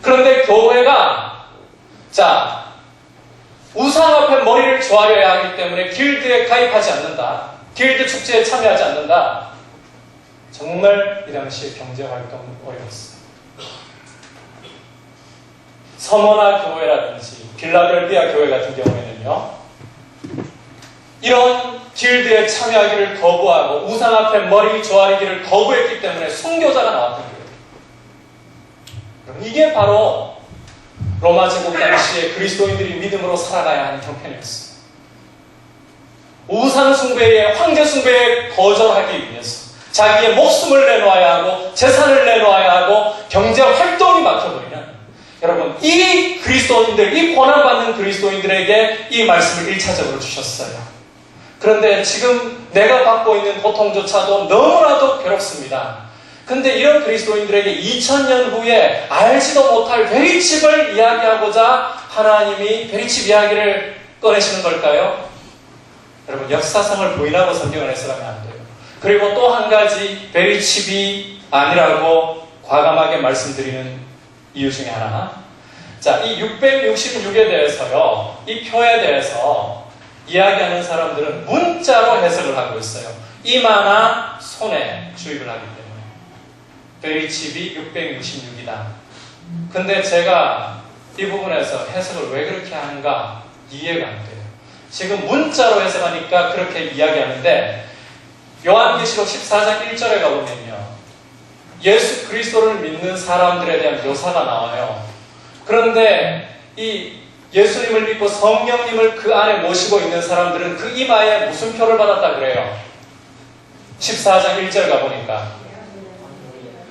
그런데 교회가, 자, 우상 앞에 머리를 조아려야 하기 때문에 길드에 가입하지 않는다, 길드 축제에 참여하지 않는다. 정말 이 당시에 경제활동은 어려웠어요. 서머나 교회라든지 빌라델비아 교회 같은 경우에는요, 이런 길드에 참여하기를 거부하고 우상 앞에 머리 조아리기를 거부했기 때문에 순교자가 나왔던 거예요. 이게 바로 로마 제국 당시에 그리스도인들이 믿음으로 살아가야 하는 형편이었어요. 우상 숭배에, 황제 숭배에 거절하기 위해서 자기의 목숨을 내놓아야 하고 재산을 내놓아야 하고 경제 활동이 막혀버리는, 여러분, 이 그리스도인들, 이 고난받는 그리스도인들에게 이 말씀을 1차적으로 주셨어요. 그런데 지금 내가 받고 있는 고통조차도 너무나도 괴롭습니다. 근데 이런 그리스도인들에게 2000년 후에 알지도 못할 베리칩을 이야기하고자 하나님이 베리칩 이야기를 꺼내시는 걸까요? 여러분, 역사상을 부인하고 성경을 해석하면 안 돼요. 그리고 또 한 가지 베리칩이 아니라고 과감하게 말씀드리는 이유 중에 하나. 자, 이 666에 대해서요, 이 표에 대해서 이야기하는 사람들은 문자로 해석을 하고 있어요. 이마나 손에 주입을 하기 때문에. 베리칩이 666이다. 근데 제가 이 부분에서 해석을 왜 그렇게 하는가 이해가 안 돼요. 지금 문자로 해석하니까 그렇게 이야기하는데 요한계시록 14장 1절에 가보면요, 예수 그리스도를 믿는 사람들에 대한 묘사가 나와요. 그런데 이 예수님을 믿고 성령님을 그 안에 모시고 있는 사람들은 그 이마에 무슨 표를 받았다 그래요? 14장 1절 가보니까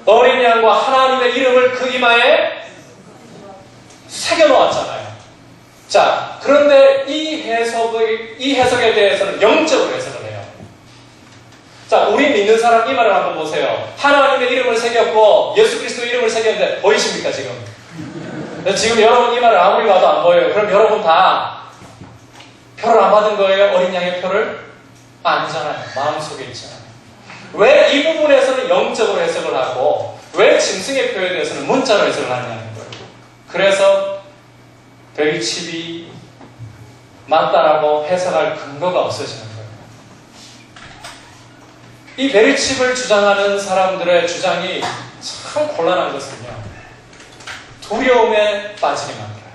어린 양과 하나님의 이름을 그 이마에 새겨놓았잖아요. 자, 그런데 이 해석에 대해서는 영적으로 해석을 해요. 자, 우리 믿는 사람 이마를 한번 보세요. 하나님의 이름을 새겼고 예수 그리스도 이름을 새겼는데 보이십니까 지금? 지금 여러분 이마를 아무리 봐도 안 보여요. 그럼 여러분 다 표를 안 받은 거예요? 어린 양의 표를? 아니잖아요. 마음속에 있잖아요. 왜 이 부분에서는 영적으로 해석을 하고 왜 짐승의 표에 대해서는 문자로 해석을 하느냐는 거예요. 그래서 베리칩이 맞다라고 해석할 근거가 없어지는 거예요. 이 베리칩을 주장하는 사람들의 주장이 참 곤란한 것은요, 두려움에 빠지게 만들어요.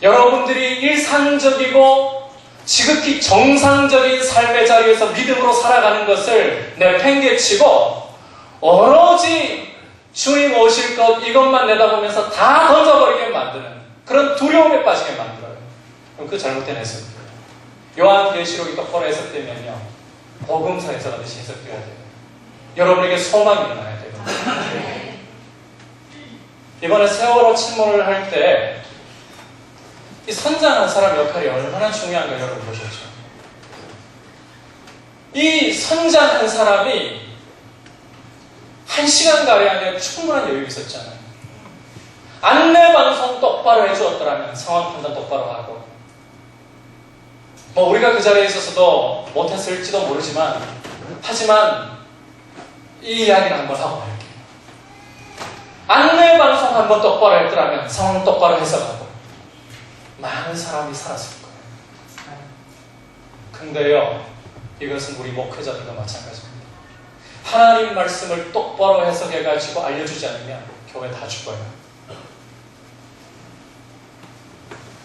여러분들이 일상적이고 지극히 정상적인 삶의 자리에서 믿음으로 살아가는 것을 내팽개치고 오로지 주님 오실 것 이것만 내다보면서 다 던져버리게 만드는 그런 두려움에 빠지게 만들어요. 그럼 그 잘못된 해석이에요. 요한계시록이 똑바로 해석되면요, 복음서 해석하듯이 해석되어야 돼요. 여러분에게 소망이 일어나야 돼요. 이번에 세월호 침몰을 할 때 이 선장한 사람 역할이 얼마나 중요한가 여러분 보셨죠? 이 선장한 사람이 1시간가량의 충분한 여유가 있었잖아요. 안내방송 똑바로 해주었더라면 상황 판단 똑바로 하고, 우리가 그 자리에 있어서도 못했을지도 모르지만, 하지만 이 이야기를 한번 하고 갈게요. 안내방송 한번 똑바로 했더라면 상황 똑바로 해석하고 많은 사람이 살았을 거예요. 근데요, 이것은 우리 목회자들도 마찬가지입니다. 하나님 말씀을 똑바로 해석해가지고 알려주지 않으면 교회 다 죽어요.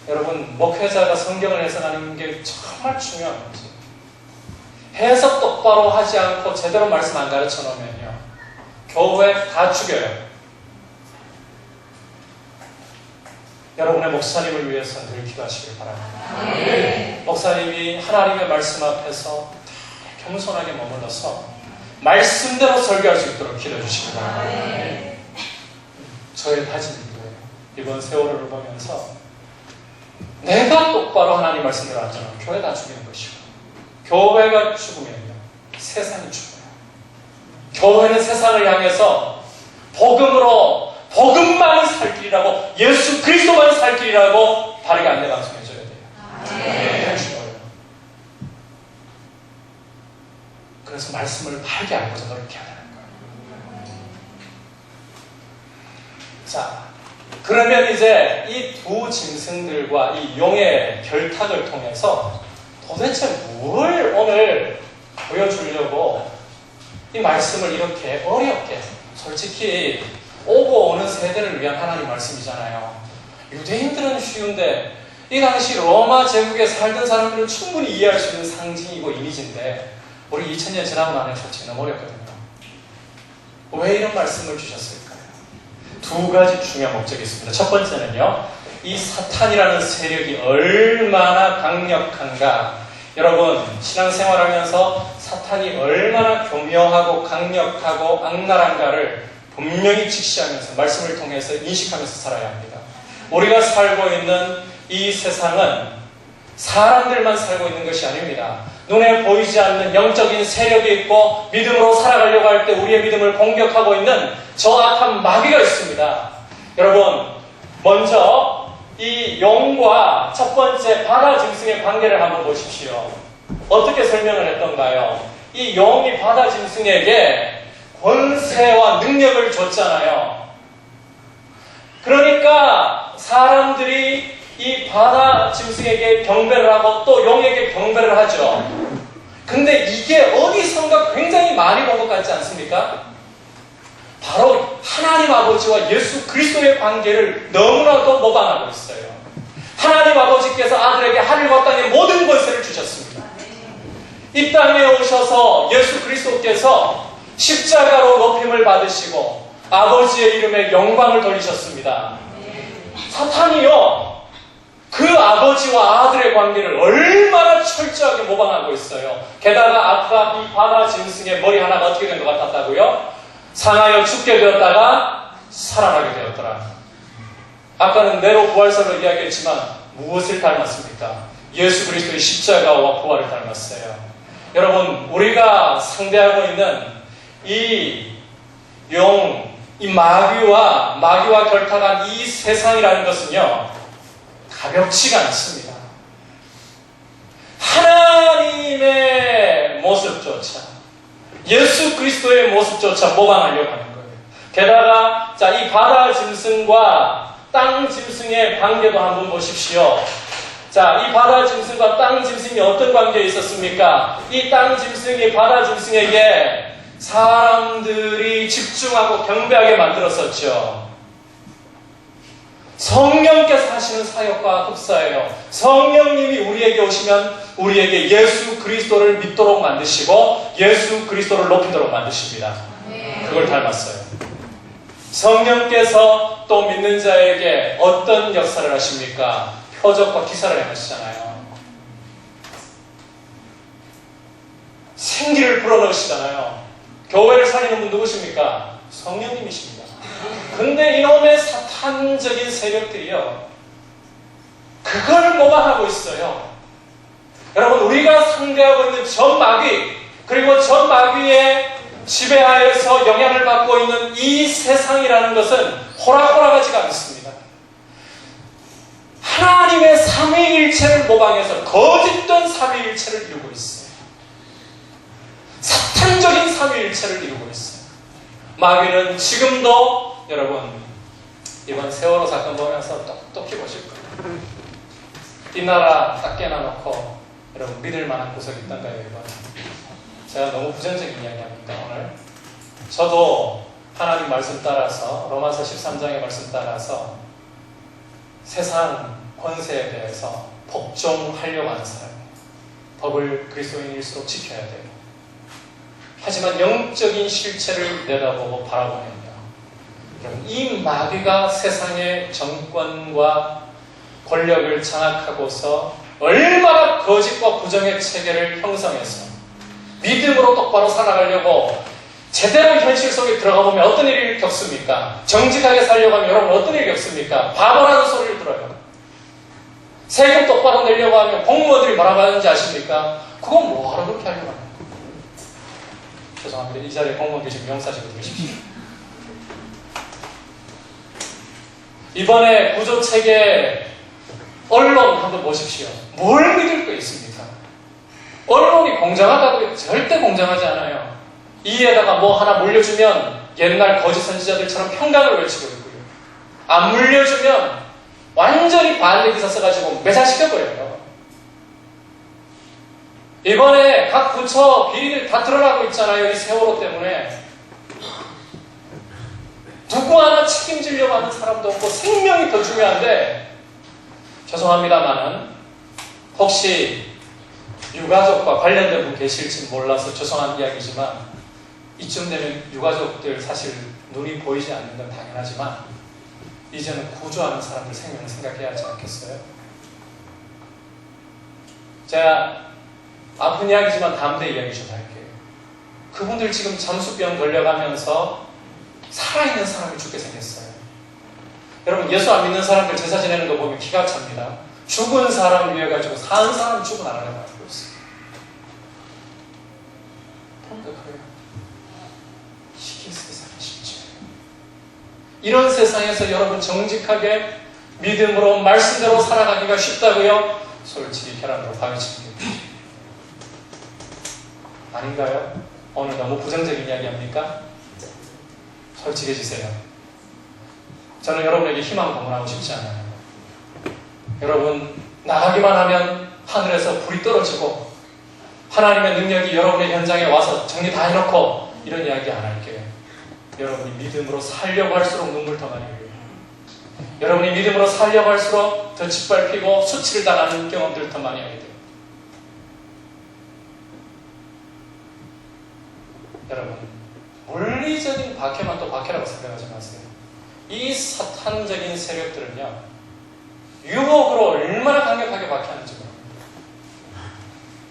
여러분, 목회자가 성경을 해석하는 게 정말 중요한 거지. 해석 똑바로 하지 않고 제대로 말씀 안 가르쳐 놓으면요, 교회 다 죽여요. 여러분의 목사님을 위해서 늘 기도하시길 바랍니다. 네. 목사님이 하나님의 말씀 앞에서 겸손하게 머물러서 말씀대로 설교할 수 있도록 기도해 주시기 바랍니다. 네. 저의 다짐 기도예요. 이번 세월호를 보면서 내가 똑바로 하나님 말씀대로 앉아면 교회 다 죽이는 것이고, 교회가 죽으면요, 세상이 죽어요. 교회는 세상을 향해서 복음으로, 복음만 살 길이라고, 예수 그리스도만 살 길이라고 바르게 안내 방송해줘야 돼요. 네, 죽어요. 그래서 말씀을 바르게 알고자 노력해야 되는 거예요. 자, 그러면 이제 이 두 짐승들과 이 용의 결탁을 통해서 도대체 뭘 오늘 보여주려고 이 말씀을 이렇게 어렵게, 솔직히 오고 오는 세대를 위한 하나님 말씀이잖아요. 유대인들은 쉬운데 이 당시 로마 제국에 살던 사람들은 충분히 이해할 수 있는 상징이고 이미지인데 우리 2000년 지나고 나면 솔직히 너무 어렵거든요. 왜 이런 말씀을 주셨을까요? 두 가지 중요한 목적이 있습니다. 첫 번째는요, 이 사탄이라는 세력이 얼마나 강력한가. 여러분, 신앙생활하면서 사탄이 얼마나 교묘하고 강력하고 악랄한가를 분명히 직시하면서 말씀을 통해서 인식하면서 살아야 합니다. 우리가 살고 있는 이 세상은 사람들만 살고 있는 것이 아닙니다. 눈에 보이지 않는 영적인 세력이 있고 믿음으로 살아가려고 할 때 우리의 믿음을 공격하고 있는 저 악한 마귀가 있습니다. 여러분, 먼저 이 용과 첫 번째 바다 짐승의 관계를 한번 보십시오. 어떻게 설명을 했던가요? 이 용이 바다 짐승에게 권세와 능력을 줬잖아요. 그러니까 사람들이 이 바다 짐승에게 경배를 하고 또 용에게 경배를 하죠. 근데 이게 어디선가 굉장히 많이 본 것 같지 않습니까? 바로 하나님 아버지와 예수 그리스도의 관계를 너무나도 모방하고 있어요. 하나님 아버지께서 아들에게 하늘과 땅의 모든 권세를 주셨습니다. 이 땅에 오셔서 예수 그리스도께서 십자가로 높임을 받으시고 아버지의 이름에 영광을 돌리셨습니다. 사탄이요, 그 아버지와 아들의 관계를 얼마나 철저하게 모방하고 있어요. 게다가 아까 이 바다 짐승의 머리 하나가 어떻게 된 것 같았다고요? 상하여 죽게 되었다가 살아나게 되었더라. 아까는 네로 부활설로 이야기했지만 무엇을 닮았습니까? 예수 그리스도의 십자가와 부활을 닮았어요. 여러분, 우리가 상대하고 있는 이 마귀와 결탁한 이 세상이라는 것은요, 가볍지가 않습니다. 하나님의 모습조차, 예수 그리스도의 모습조차 모방하려고 하는 거예요. 게다가 이 바다 짐승과 땅 짐승의 관계도 한번 보십시오. 이 바다 짐승과 땅 짐승이 어떤 관계에 있었습니까? 이 땅 짐승이 바다 짐승에게 사람들이 집중하고 경배하게 만들었었죠. 성령께서 하시는 사역과 흡사해요. 성령님이 우리에게 오시면 우리에게 예수 그리스도를 믿도록 만드시고 예수 그리스도를 높이도록 만드십니다. 그걸 닮았어요. 성령께서 또 믿는 자에게 어떤 역사를 하십니까? 표적과 기사를 행하시잖아요. 생기를 불어넣으시잖아요. 교회를 살리는 분 누구십니까? 성령님이십니다. 근데 이놈의 사탄적인 세력들이요, 그걸 모방하고 있어요. 여러분, 우리가 상대하고 있는 전 마귀, 그리고 전 마귀의 지배하에서 영향을 받고 있는 이 세상이라는 것은 호락호락하지가 않습니다. 하나님의 삼위일체를 모방해서 거짓된 삼위일체를 이루고 있어요. 사탄적인 삼위일체를 이루고 있어요. 마귀는 지금도 여러분, 이번 세월호 사건 보면서 똑똑히 보실 거예요. 이 나라 딱 깨놔놓고 여러분 믿을 만한 구석이 있던가요? 이번 제가 너무 부정적인 이야기합니다. 오늘 저도 하나님 말씀 따라서 로마서 13장의 말씀 따라서 세상 권세에 대해서 복종하려고 하는 사람이에요. 법을 그리스도인일수록 지켜야 돼요. 하지만 영적인 실체를 내다보고 바라보면요, 이 마귀가 세상의 정권과 권력을 장악하고서 얼마나 거짓과 부정의 체계를 형성해서 믿음으로 똑바로 살아가려고 제대로 현실 속에 들어가 보면 어떤 일을 겪습니까? 정직하게 살려고 하면 여러분 어떤 일을 겪습니까? 바보라는 소리를 들어요. 세금 똑바로 내려고 하면 공무원들이 뭐라고 하는지 아십니까? 그건 뭐하러 그렇게 하려고 합니까? 죄송합니다. 이 자리에 공무원 계시면 명사직으로 계십시오. 이번에 구조체계 언론 한번 보십시오. 뭘 믿을 거 있습니까? 언론이 공정하다고 절대 공정하지 않아요. 이에다가 뭐 하나 물려주면 옛날 거짓 선지자들처럼 평강을 외치고 있고요. 안 물려주면 완전히 반대 기사 써가지고 매사시켜버려요. 이번에 각 부처 비리들 다 드러나고 있잖아요. 이 세월호 때문에. 누구 하나 책임지려고 하는 사람도 없고 생명이 더 중요한데, 죄송합니다만은 혹시 유가족과 관련된 분 계실지 몰라서 죄송한 이야기지만, 이쯤 되면 유가족들 사실 눈이 보이지 않는 건 당연하지만 이제는 구조하는 사람들 생명을 생각해야 하지 않겠어요? 제가 아픈 이야기지만 담대 이야기 좀 할게요. 그분들 지금 잠수병 걸려가면서 살아있는 사람이 죽게 생겼어요. 여러분, 예수 안 믿는 사람들 제사 지내는 거 보면 기가 찹니다. 죽은 사람 위해 가지고 사는 사람 죽은 안 하려고 하고 있어요. 그래요. 이게 세상의 실체예요. 이런 세상에서 여러분 정직하게 믿음으로 말씀대로 살아가기가 쉽다고요? 솔직히 계란으로 파헤칩니다. 아닌가요? 오늘 너무 부정적인 이야기 합니까? 솔직해지세요. 저는 여러분에게 희망 공언하고 싶지 않아요. 여러분, 나가기만 하면 하늘에서 불이 떨어지고 하나님의 능력이 여러분의 현장에 와서 정리 다 해놓고 이런 이야기 안 할게요. 여러분이 믿음으로 살려고 할수록 눈물 더 많이 흘려요. 여러분이 믿음으로 살려고 할수록 더 짓밟히고 수치를 당하는 경험들 더 많이 하게 돼요. 여러분, 물리적인 박해만 또 박해라고 생각하지 마세요. 이 사탄적인 세력들은요, 유혹으로 얼마나 강력하게 박해하는지 모릅니다.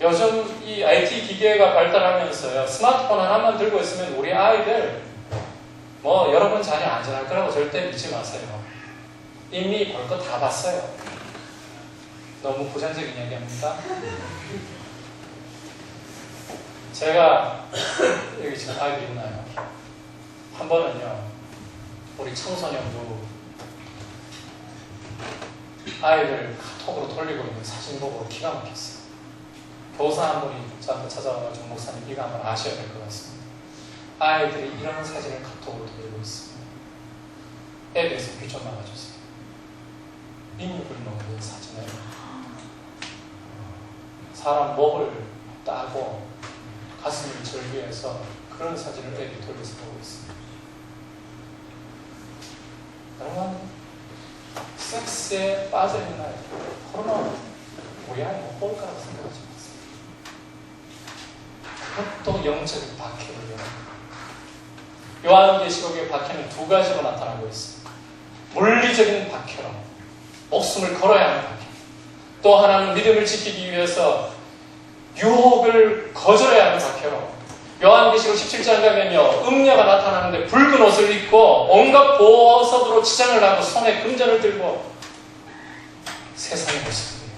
요즘 이 IT 기계가 발달하면서요, 스마트폰 하나만 들고 있으면 우리 아이들 여러분 자녀 안전할 거라고 절대 믿지 마세요. 이미 볼 거 다 봤어요. 너무 부정적인 얘기합니까? 제가 여기 지금 아이들 있나요? 한 번은요, 우리 청소년부 아이들 카톡으로 돌리고 있는 사진 보고 기가 막혔어요. 교사 한 분이 저한테 찾아와가지고 목사님 이거 한번 아셔야 될 것 같습니다. 아이들이 이런 사진을 카톡으로 돌리고 있습니다. 에 대해서 귀 좀 막아주세요. 인물놀이 사진을 사람 목을 따고 가슴을 절개해서 그런 사진을 애들이 돌려서 보고 있습니다. 여러분, 섹스에 빠져있는 아이들, 호르몬 뭐야 이거 꼴 거라고 생각하지 마세요. 그것도 영적인 박해를 요한계시록의 박해는 두 가지로 나타나고 있습니다. 물리적인 박해로 목숨을 걸어야 하는 박해, 또 하나는 믿음을 지키기 위해서 유혹을 거절해야 하는 박해로 요한계시록 17장 가면요, 음녀가 나타나는데 붉은 옷을 입고 온갖 보석으로 치장을 하고 손에 금전을 들고 세상의 모습이에요.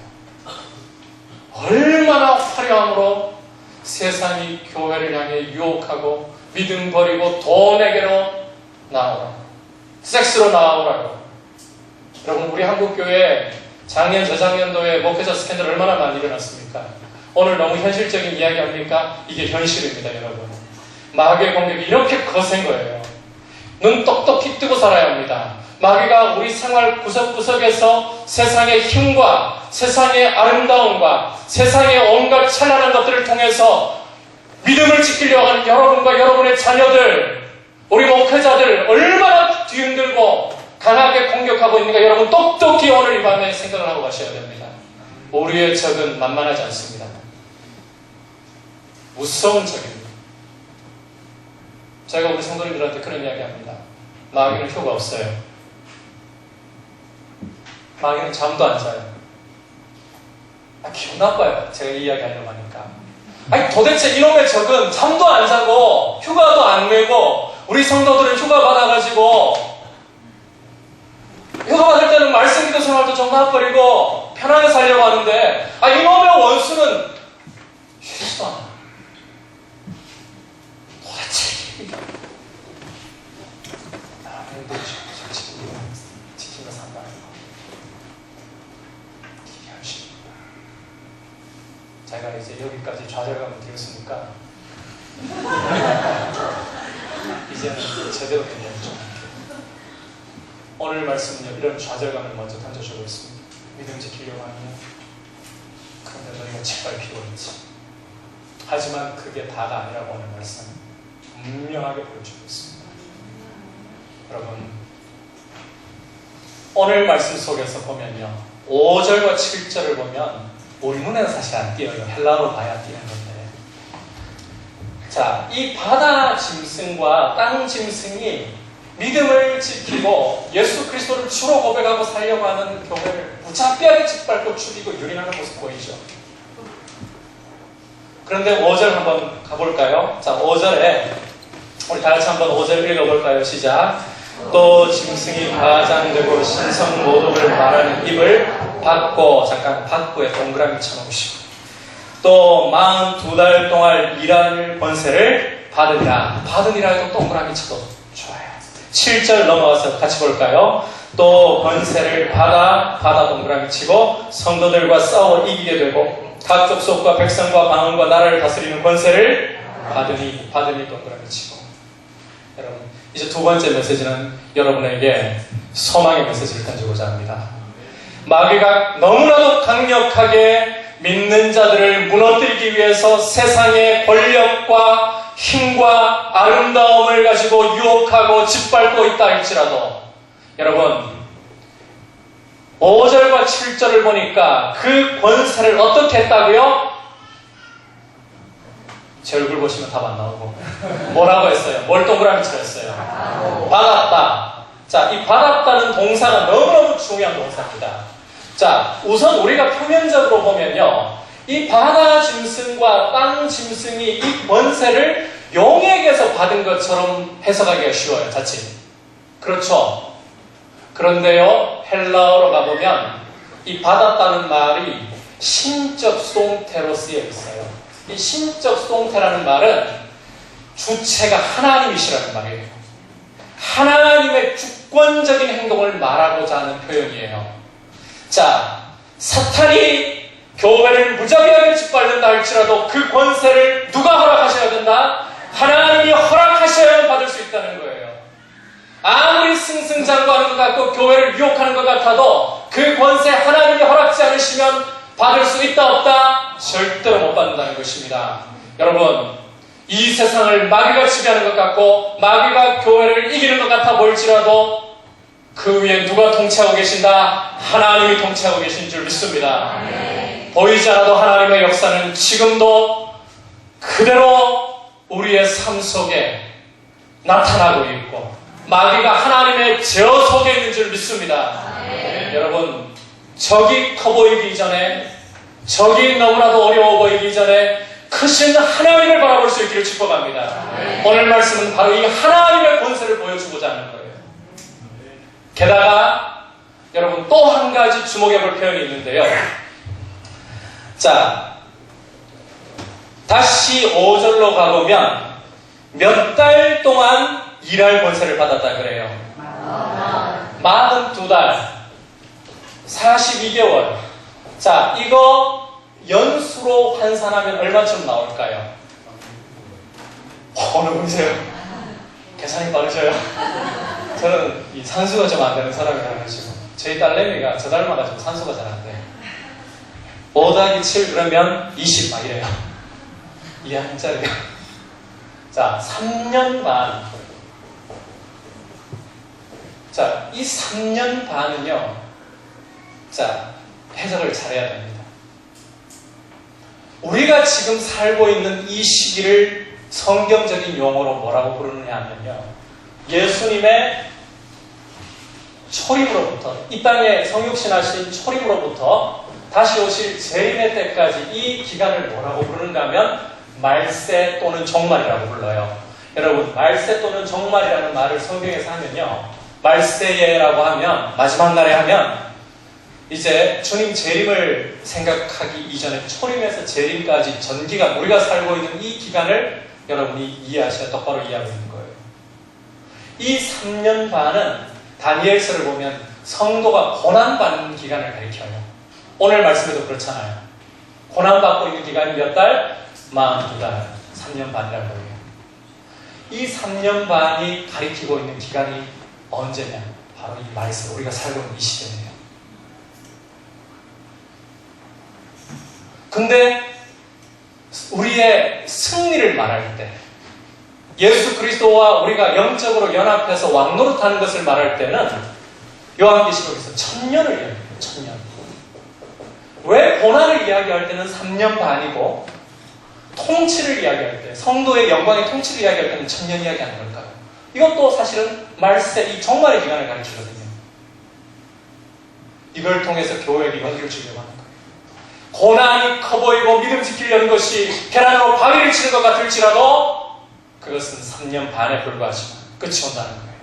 얼마나 화려함으로 세상이 교회를 향해 유혹하고 믿음 버리고 돈에게로 나오라고, 섹스로 나오라고. 여러분, 우리 한국교회 작년 저작년도에 목회자 스캔들 얼마나 많이 일어났습니까? 오늘 너무 현실적인 이야기 합니까? 이게 현실입니다, 여러분. 마귀의 공격이 이렇게 거센 거예요. 눈 똑똑히 뜨고 살아야 합니다. 마귀가 우리 생활 구석구석에서 세상의 힘과 세상의 아름다움과 세상의 온갖 찬란한 것들을 통해서 믿음을 지키려고 하는 여러분과 여러분의 자녀들, 우리 목회자들 얼마나 뒤흔들고 강하게 공격하고 있는가, 여러분 똑똑히 오늘 이 밤에 생각을 하고 가셔야 됩니다. 우리의 적은 만만하지 않습니다. 무서운 적입니다. 제가 우리 성도님들한테 그런 이야기 합니다. 마귀는 효가 없어요. 마귀는 잠도 안 자요. 기분 나빠요. 제가 이 이야기 하려고 하니까. 아니, 도대체 이놈의 적은 잠도 안 자고 휴가도 안 내고, 우리 성도들은 휴가 받아가지고 휴가 받을 때는 말씀 기도 생활도 좀 놔버리고 편하게 살려고 하는데, 이놈의 원수는 쉬지도 않아. 도대체 나는 지키며 산다. 이게 현실입니다. 제가 이제 여기까지 좌절감을 드렸으니까 이제는 제대로 된 이야기 좀 할게요. 오늘 말씀은요, 이런 좌절감을 먼저 던져주고 있습니다. 믿음 지키려고 하면 그런데 너희가 짓밟히고 있지. 하지만 그게 다가 아니라고 오늘 말씀 분명하게 보여주고 있습니다. 여러분, 오늘 말씀 속에서 보면요, 5절과 7절을 보면 우리 눈에는 사실 안 띄어요. 헬라어로 봐야 띄는 건데, 자, 이 바다 짐승과 땅 짐승이 믿음을 지키고 예수 그리스도를 주로 고백하고 살려고 하는 교회를 무자비하게 짓밟고 죽이고 유린하는 모습 보이죠? 그런데 5절 한번 가볼까요? 자, 5절에 우리 다 같이 한번 5절 읽어볼까요? 시작. 또 짐승이 가장되고 신성 모독을 말하는 입을 받고, 잠깐 받고에 동그라미 쳐놓으시고, 또 42달 동안 일할 권세를 받으리라. 받으리라 해도 동그라미 쳐도 좋아요. 7절 넘어가서 같이 볼까요? 또 권세를 받아 동그라미 치고 성도들과 싸워 이기게 되고 각 족속과 백성과 방언과 나라를 다스리는 권세를 받으니 동그라미 치고. 여러분, 이제 두 번째 메시지는 여러분에게 소망의 메시지를 던지고자 합니다. 마귀가 너무나도 강력하게 믿는 자들을 무너뜨리기 위해서 세상의 권력과 힘과 아름다움을 가지고 유혹하고 짓밟고 있다 할지라도, 여러분 5절과 7절을 보니까 그 권세를 어떻게 했다고요? 제 얼굴 보시면 답 안 나오고 뭐라고 했어요? 뭘 동그라미 쳤어요? 받았다. 자, 이 받았다는 동사가 너무너무 중요한 동사입니다. 자, 우선 우리가 표면적으로 보면요, 이 바다 짐승과 땅 짐승이 이 권세를 용에게서 받은 것처럼 해석하기가 쉬워요, 자칫. 그렇죠? 그런데요, 헬라어로 가보면 이 받았다는 말이 신적 수동태로 쓰여 있어요. 이 신적 수동태라는 말은 주체가 하나님이시라는 말이에요. 하나님의 주권적인 행동을 말하고자 하는 표현이에요. 자, 사탄이 교회를 무자비하게 짓밟는다 할지라도 그 권세를 누가 허락하셔야 된다? 하나님이 허락하셔야만 받을 수 있다는 거예요. 아무리 승승장구하는 것 같고 교회를 유혹하는 것 같아도 그 권세 하나님이 허락지 않으시면 받을 수 있다 없다? 절대로 못 받는다는 것입니다. 여러분, 이 세상을 마귀가 지배하는 것 같고 마귀가 교회를 이기는 것 같아 보일지라도 그 위에 누가 통치하고 계신다? 하나님이 통치하고 계신 줄 믿습니다. 보이지 않아도 하나님의 역사는 지금도 그대로 우리의 삶 속에 나타나고 있고 마귀가 하나님의 제어 속에 있는 줄 믿습니다. 여러분, 적이 커 보이기 전에, 적이 너무나도 어려워 보이기 전에 크신 하나님을 바라볼 수 있기를 축복합니다. 오늘 말씀은 바로 이 하나님의 권세를 보여주고자 하는 거예요. 게다가 여러분 또 한 가지 주목해 볼 표현이 있는데요. 자, 다시 5절로 가보면 몇 달 동안 일할 권세를 받았다 그래요. 42달 42개월. 자, 이거 연수로 환산하면 얼마쯤 나올까요? 어느 분이세요? 계산이 빠르셔요? 저는 이 산수가 좀 안 되는 사람이라 가지고 저희 딸내미가 저 닮아가지고 산수가 잘 안 돼요. 5-7 그러면 20 막 이래요. 2학년짜리가. 자, 3년 반. 자, 이 3년 반은요, 자, 해석을 잘해야 됩니다. 우리가 지금 살고 있는 이 시기를 성경적인 용어로 뭐라고 부르느냐 하면요, 예수님의 초림으로부터, 이 땅에 성육신하신 초림으로부터 다시 오실 재림의 때까지 이 기간을 뭐라고 부르는가 하면 말세 또는 종말이라고 불러요. 여러분, 말세 또는 종말이라는 말을 성경에서 하면요, 말세예라고 하면, 마지막 날에 하면 이제 주님 재림을 생각하기 이전에 초림에서 재림까지 전기가 우리가 살고 있는 이 기간을 여러분이 이해하셔야, 똑바로 이해하고 있는 거예요. 이 3년 반은 다니엘서를 보면 성도가 고난받는 기간을 가리켜요. 오늘 말씀에도 그렇잖아요. 고난받고 있는 기간이 몇 달? 42달. 3년 반이라고 해요. 이 3년 반이 가리키고 있는 기간이 언제냐? 바로 이 말씀, 우리가 살고 있는 이 시대예요. 근데 우리의 승리를 말할 때, 예수 그리스도와 우리가 영적으로 연합해서 왕노릇하는 것을 말할 때는 요한계시록에서 1000년을 이야기해요. 1000년. 왜 고난을 이야기할 때는 3년 반이고 통치를 이야기할 때, 성도의 영광의 통치를 이야기할 때는 1000년 이야기하는 걸까요? 이것도 사실은 말세, 이 종말의 기간을 가리키거든요. 이걸 통해서 교회에게 연기를 주려고 하는 거예요. 고난이 커 보이고 믿음 지키려는 것이 계란으로 바위를 치는 것 같을지라도 그것은 3년 반에 불과하지만 끝이 온다는 거예요.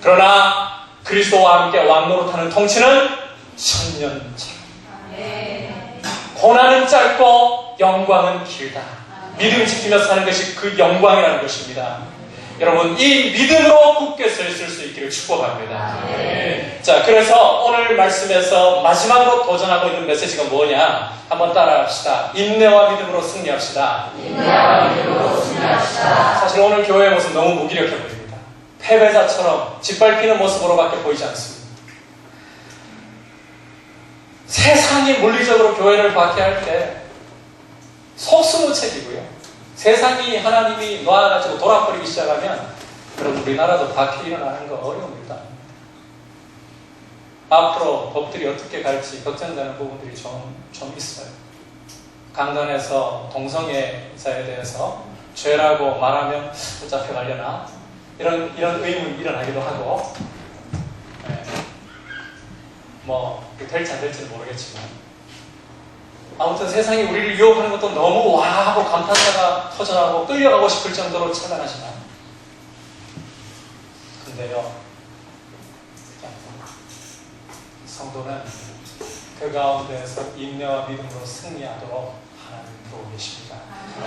그러나 그리스도와 함께 왕노릇하는 통치는 천년처럼. 고난은 짧고 영광은 길다. 믿음 지키며 사는 것이 그 영광이라는 것입니다. 여러분, 이 믿음으로 굳게 서 있을 수 있기를 축복합니다. 자, 그래서 오늘 말씀에서 마지막으로 도전하고 있는 메시지가 뭐냐? 한번 따라합시다. 인내와 믿음으로 승리합시다. 인내와 믿음으로 승리합시다. 사실 오늘 교회의 모습 너무 무기력해 보입니다. 패배자처럼 짓밟히는 모습으로밖에 보이지 않습니다. 세상이 물리적으로 교회를 박해할 때 속수무책이고요. 세상이 하나님이 놓아가지고 돌아버리기 시작하면 그럼 우리나라도 박해 일어나는 거 어려웁니다. 앞으로 법들이 어떻게 갈지 걱정되는 부분들이 좀 있어요. 강단에서 동성애자에 대해서 죄라고 말하면 붙잡혀가려나 이런 의문이 일어나기도 하고, 될지 안 될지는 모르겠지만 아무튼 세상이 우리를 유혹하는 것도 너무 와 하고 감탄사가 터져나오고 끌려가고 싶을 정도로 찬란하지만, 근데요, 성도는 그 가운데에서 인내와 믿음으로 승리하도록 하나님 보고 계십니다.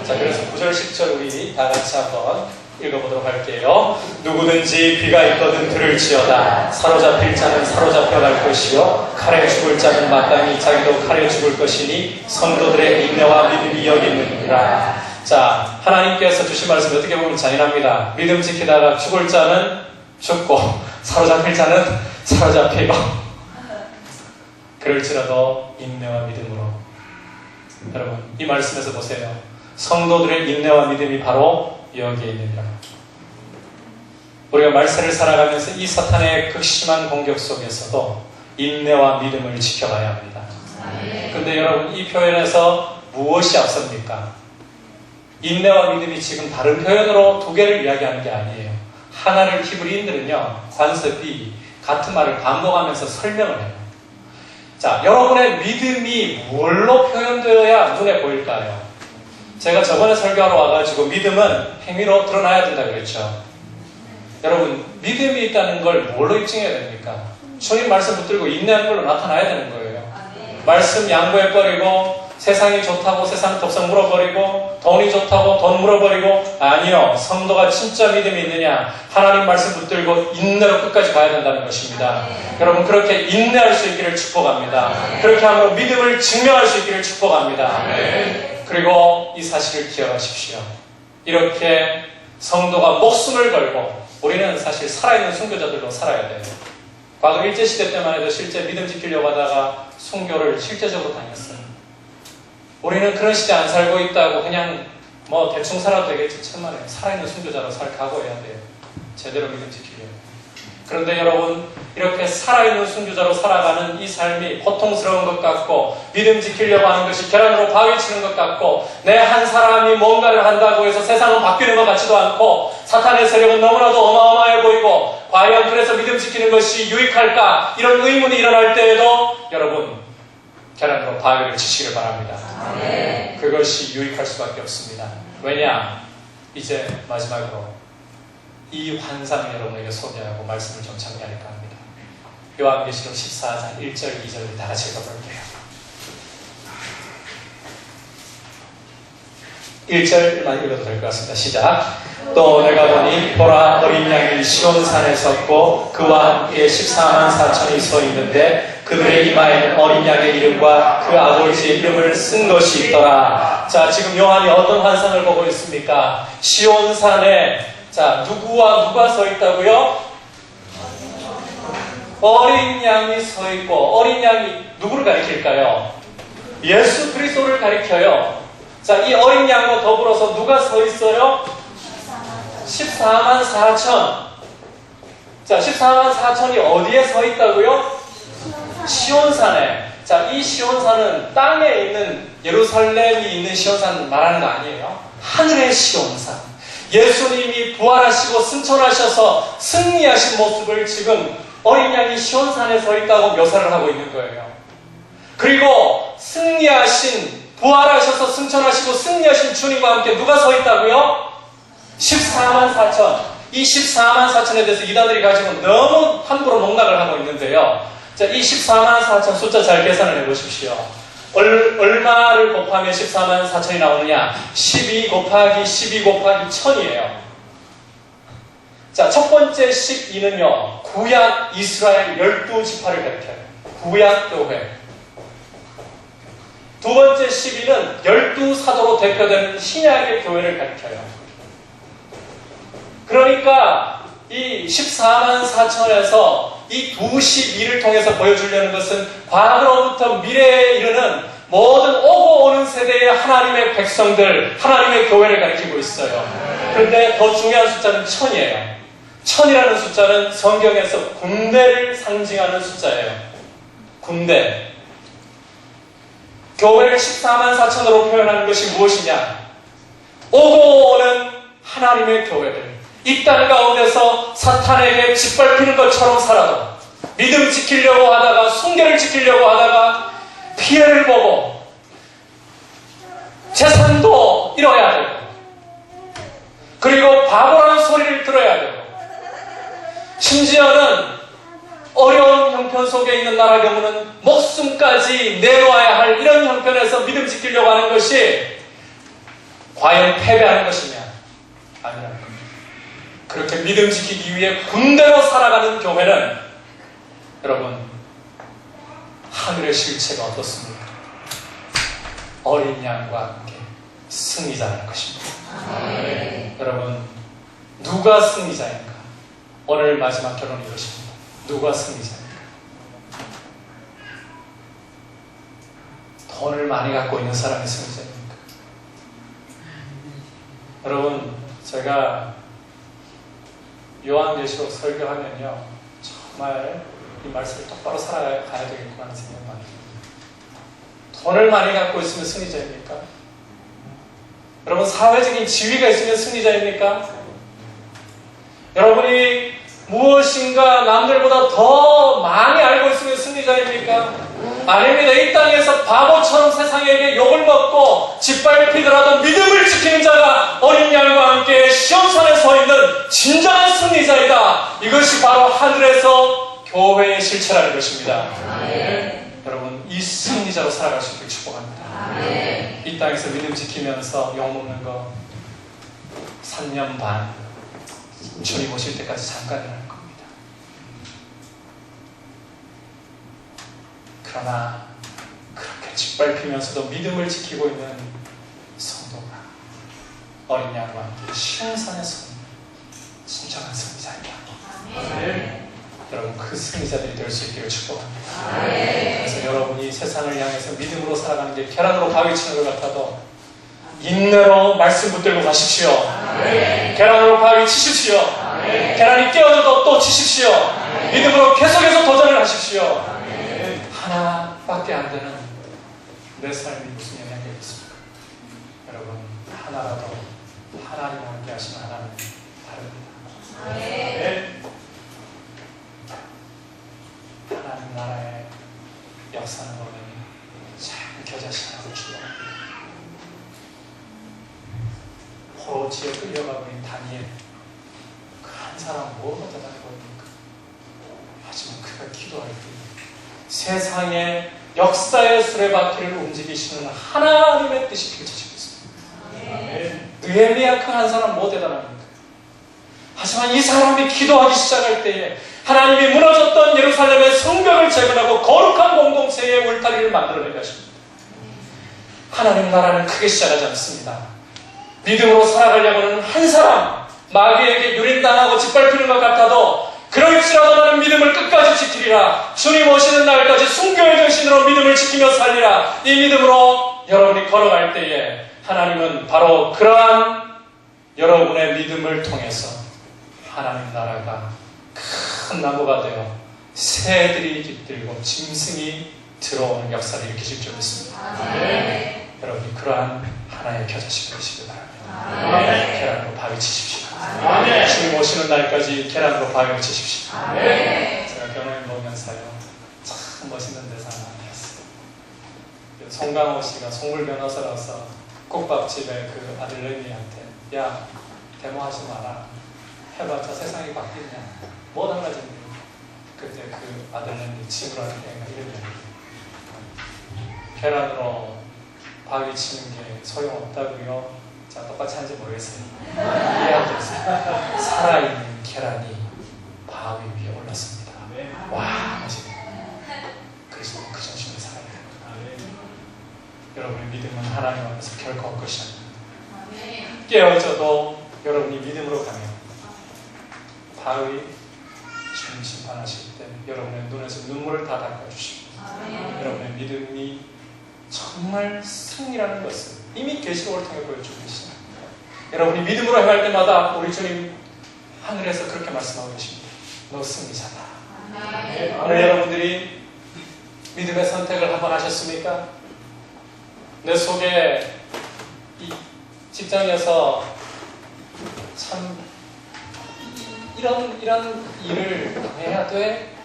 자, 그래서 9절 10절 우리 다 같이 한번 읽어보도록 할게요. 누구든지 귀가 있거든 들을지어다. 사로잡힐 자는 사로잡혀갈 것이요 칼에 죽을 자는 마땅히 자기도 칼에 죽을 것이니 성도들의 인내와 믿음이 여기 있느니라. 자, 하나님께서 주신 말씀이 어떻게 보면 잔인합니다. 믿음 지키다가 죽을 자는 죽고 사로잡힐 자는 사로잡히고, 그럴지라도 인내와 믿음으로. 여러분, 이 말씀에서 보세요. 성도들의 인내와 믿음이 바로 여기에 있느니라. 우리가 말세를 살아가면서 이 사탄의 극심한 공격 속에서도 인내와 믿음을 지켜가야 합니다. 그런데 여러분, 이 표현에서 무엇이 앞섭니까? 인내와 믿음이 지금 다른 표현으로 두 개를 이야기하는 게 아니에요. 하나를 히브리인들은요, 관습이 같은 말을 반복하면서 설명을 해요. 자, 여러분의 믿음이 뭘로 표현되어야 눈에 보일까요? 제가 저번에 설교하러 와가지고 믿음은 행위로 드러나야 된다 그랬죠. 여러분, 믿음이 있다는 걸 뭘로 입증해야 됩니까? 주님 말씀 붙들고 인내하는 걸로 나타나야 되는 거예요. 말씀 양보해버리고 세상이 좋다고 세상 독성 물어버리고 돈이 좋다고 돈 물어버리고, 아니요. 성도가 진짜 믿음이 있느냐? 하나님 말씀 붙들고 인내로 끝까지 가야 된다는 것입니다. 여러분, 그렇게 인내할 수 있기를 축복합니다. 그렇게 함으로 믿음을 증명할 수 있기를 축복합니다. 그리고 이 사실을 기억하십시오. 이렇게 성도가 목숨을 걸고, 우리는 사실 살아있는 순교자들로 살아야 돼요. 과거 일제시대 때만 해도 실제 믿음 지키려고 하다가 순교를 실제적으로 다녔어요. 우리는 그런 시대 안 살고 있다고 그냥 대충 살아도 되겠지. 천만에 살아있는 순교자로 살 각오해야 돼요. 제대로 믿음 지키려고. 그런데 여러분, 이렇게 살아있는 순교자로 살아가는 이 삶이 고통스러운 것 같고, 믿음 지키려고 하는 것이 계란으로 바위 치는 것 같고, 내 한 사람이 뭔가를 한다고 해서 세상은 바뀌는 것 같지도 않고, 사탄의 세력은 너무나도 어마어마해 보이고, 과연 그래서 믿음 지키는 것이 유익할까? 이런 의문이 일어날 때에도 여러분, 계란으로 바위를 치시기를 바랍니다. 그것이 유익할 수밖에 없습니다. 왜냐? 이제 마지막으로 이 환상을 여러분에게 소개하고 말씀을 좀 정리할까 합니다. 요한계시록 14장 1절 2절을 다 같이 읽어볼게요. 1절만 읽어도 될 것 같습니다. 시작. 또 내가 보니 보라, 어린 양이 시온산에 섰고 그와 함께 14만 4천이 서 있는데 그들의 이마에는 어린 양의 이름과 그 아버지의 이름을 쓴 것이 있더라. 자, 지금 요한이 어떤 환상을 보고 있습니까? 시온산에, 자, 누구와 누가 서 있다고요? 어린 양이 서 있고, 어린 양이 누구를 가리킬까요? 예수 그리스도를 가리켜요. 자, 이 어린 양과 더불어서 누가 서 있어요? 14만 4천. 자, 14만 4천이 어디에 서 있다고요? 시온산에. 자, 이 시온산은 땅에 있는 예루살렘이 있는 시온산 말하는 거 아니에요. 하늘의 시온산. 예수님이 부활하시고 승천하셔서 승리하신 모습을 지금 어린 양이 시온산에 서 있다고 묘사를 하고 있는 거예요. 그리고 승리하신, 부활하셔서 승천하시고 승리하신 주님과 함께 누가 서 있다고요? 14만 4천. 이 14만 4천에 대해서 이단들이 가지고 너무 함부로 농락을 하고 있는데요. 자, 이 14만 4천 숫자 잘 계산을 해보십시오. 얼마를 곱하면 14만 4천이 나오느냐? 12 곱하기 12 곱하기 1000이에요. 자, 첫 번째 12는요, 구약 이스라엘 12지파를 가리켜요. 구약 교회. 두 번째 12는 12사도로 대표되는 신약의 교회를 가리켜요. 그러니까 이 14만 4천에서 이 두 12를 통해서 보여주려는 것은 과거로부터 미래에 이르는 모든 오고 오는 세대의 하나님의 백성들, 하나님의 교회를 가리키고 있어요. 그런데 더 중요한 숫자는 1000이에요. 1000이라는 숫자는 성경에서 군대를 상징하는 숫자예요. 군대. 교회를 14만 4천으로 표현하는 것이 무엇이냐? 오고 오는 하나님의 교회들. 이 땅 가운데서 사탄에게 짓밟히는 것처럼 살아도 믿음 지키려고 하다가, 순결을 지키려고 하다가 피해를 보고 재산도 잃어야 되고, 그리고 바보라는 소리를 들어야 되고, 심지어는 어려운 형편 속에 있는 나라 경우는 목숨까지 내놓아야 할 이런 형편에서 믿음 지키려고 하는 것이 과연 패배하는 것이냐? 아니라는 겁니다. 그렇게 믿음 지키기 위해 군대로 살아가는 교회는 여러분, 하늘의 실체가 어떻습니까? 어린 양과 함께 승리자라는 것입니다. 여러분, 누가 승리자인가? 오늘 마지막 결론이 이것입니다. 누가 승리자입니까? 돈을 많이 갖고 있는 사람이 승리자입니까? 여러분, 제가 요한계시록 설교하면요, 정말 이 말씀을 똑바로 살아가야 되겠구나 하는 생각 많이 듭니다. 돈을 많이 갖고 있으면 승리자입니까? 여러분, 사회적인 지위가 있으면 승리자입니까? 여러분이 무엇인가 남들보다 더 많이 알고 있으면 승리자입니까? 아닙니다. 이 땅에서 바보처럼 세상에게 욕을 먹고 짓밟히더라도 믿음을 지키는 자가 어린 양과 함께 시험산에 서 있는 진정한 승리자이다. 이것이 바로 하늘에서 교회의 실체라는 것입니다. 여러분, 이 승리자로 살아갈 수 있기를 축복합니다. 이 땅에서 믿음 지키면서 욕먹는 거 3년 반 주님 오실 때까지 잠깐이라는 겁니다. 그러나 그렇게 짓밟히면서도 믿음을 지키고 있는 성도가 어린 양과 함께 시험산에 서는 진정한 승리자입니다. 여러분, 그 승리자들이 될 수 있기를 축복합니다. 그래서 여러분이 세상을 향해서 믿음으로 살아가는 게 계란으로 바위 치는 것 같아도 인내로 말씀 붙들고 가십시오. 계란으로 바위 치십시오. 계란이 깨어져도 또 치십시오. 믿음으로 계속해서 도전을 하십시오. 하나밖에 안 되는 내 삶이 무슨 영향이 있습니까? 여러분, 하나라도 하나님 함께 하시는 하나님 다릅니다. 하나님 나라의 역사는 보면 참 겨자씨라고 주목합니다. 포로지에 끌려가고 있는 다니엘, 그 한 사람 뭐가 대단해 보입니까? 하지만 그가 기도할 때 세상의 역사의 수레바퀴를 움직이시는 하나님의 뜻이 펼쳐지고 있습니다. 느헤미야 그 한 사람 뭐 대단합니까? 하지만 이 사람이 기도하기 시작할 때에 하나님이 무너졌던 예루살렘의 성벽을 재건하고 거룩한 공동체의 울타리를 만들어낸 것입니다. 하나님 나라는 크게 시작하지 않습니다. 믿음으로 살아가려고는 한 사람, 마귀에게 유린당하고 짓밟히는 것 같아도 그럴지라도 나는 믿음을 끝까지 지키리라. 주님 오시는 날까지 순교의 정신으로 믿음을 지키며 살리라. 이 믿음으로 여러분이 걸어갈 때에 하나님은 바로 그러한 여러분의 믿음을 통해서 하나님 나라가 큰 나무가 되어 새들이 깃들고 짐승이 들어오는 역사를 일으키실 줄 믿습니다. 여러분이 그러한 하나의 겨자씨가 되시길 바랍니다. 계란으로 바위 치십시오. 주님 오시는 날까지 계란으로 바위를 치십시오. 제가 변호인 보면서요, 참 멋있는 대사 많이 했어요. 송강호 씨가 송물 변호사라서 국밥집에 그 아들 레미한테, 야, 데모하지 마라. 해봤자 세상이 바뀌냐. 뭐 달라졌니? 그때 그 아들내미 친구라는 애가 이런 이야기. 계란으로 바위 치는 게 소용없다고요? 자, 똑같이 하는지 모르겠어요. 이해하겠어요. 살아있는 계란이 바위 위에 올랐습니다. 와, 멋지네. 그리스도는 그 정신으로 살아야 됩니다. 여러분의 믿음은 하나님 앞에서 결코 헛것이 아닙니다. 깨어져도 여러분이 믿음으로 가면 바위 주님 심판하실 때 여러분의 눈에서 눈물을 다 닦아주시고 여러분의 믿음이 정말 승리라는 것을 이미 계시록을 통해 보여주고 계십니다. 여러분이 믿음으로 행할 때마다 우리 주님 하늘에서 그렇게 말씀하고 계십니다. 너 승리자다. 오늘 여러분들이 믿음의 선택을 한번 하셨습니까? 내 속에 이 직장에서 참 이런 일을 해야 돼?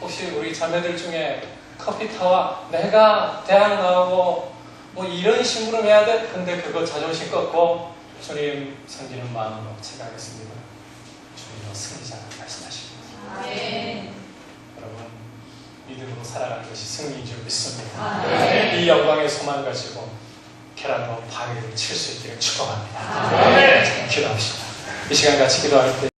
혹시 우리 자매들 중에 커피 타와 내가 대학 나오고 뭐 이런 심부름 해야 돼? 근데 그거 자존심 꺾고 주님 섬기는 마음으로 제가하겠습니다. 주님은 승리자라고 말씀하십니다. 여러분 믿음으로 살아가는 것이 승리인 줄 믿습니다. 이 영광의 소망 가지고 계란으로 바위를 칠 수 있기를 축복합니다. 기도합시다. 이 시간 같이 기도할 때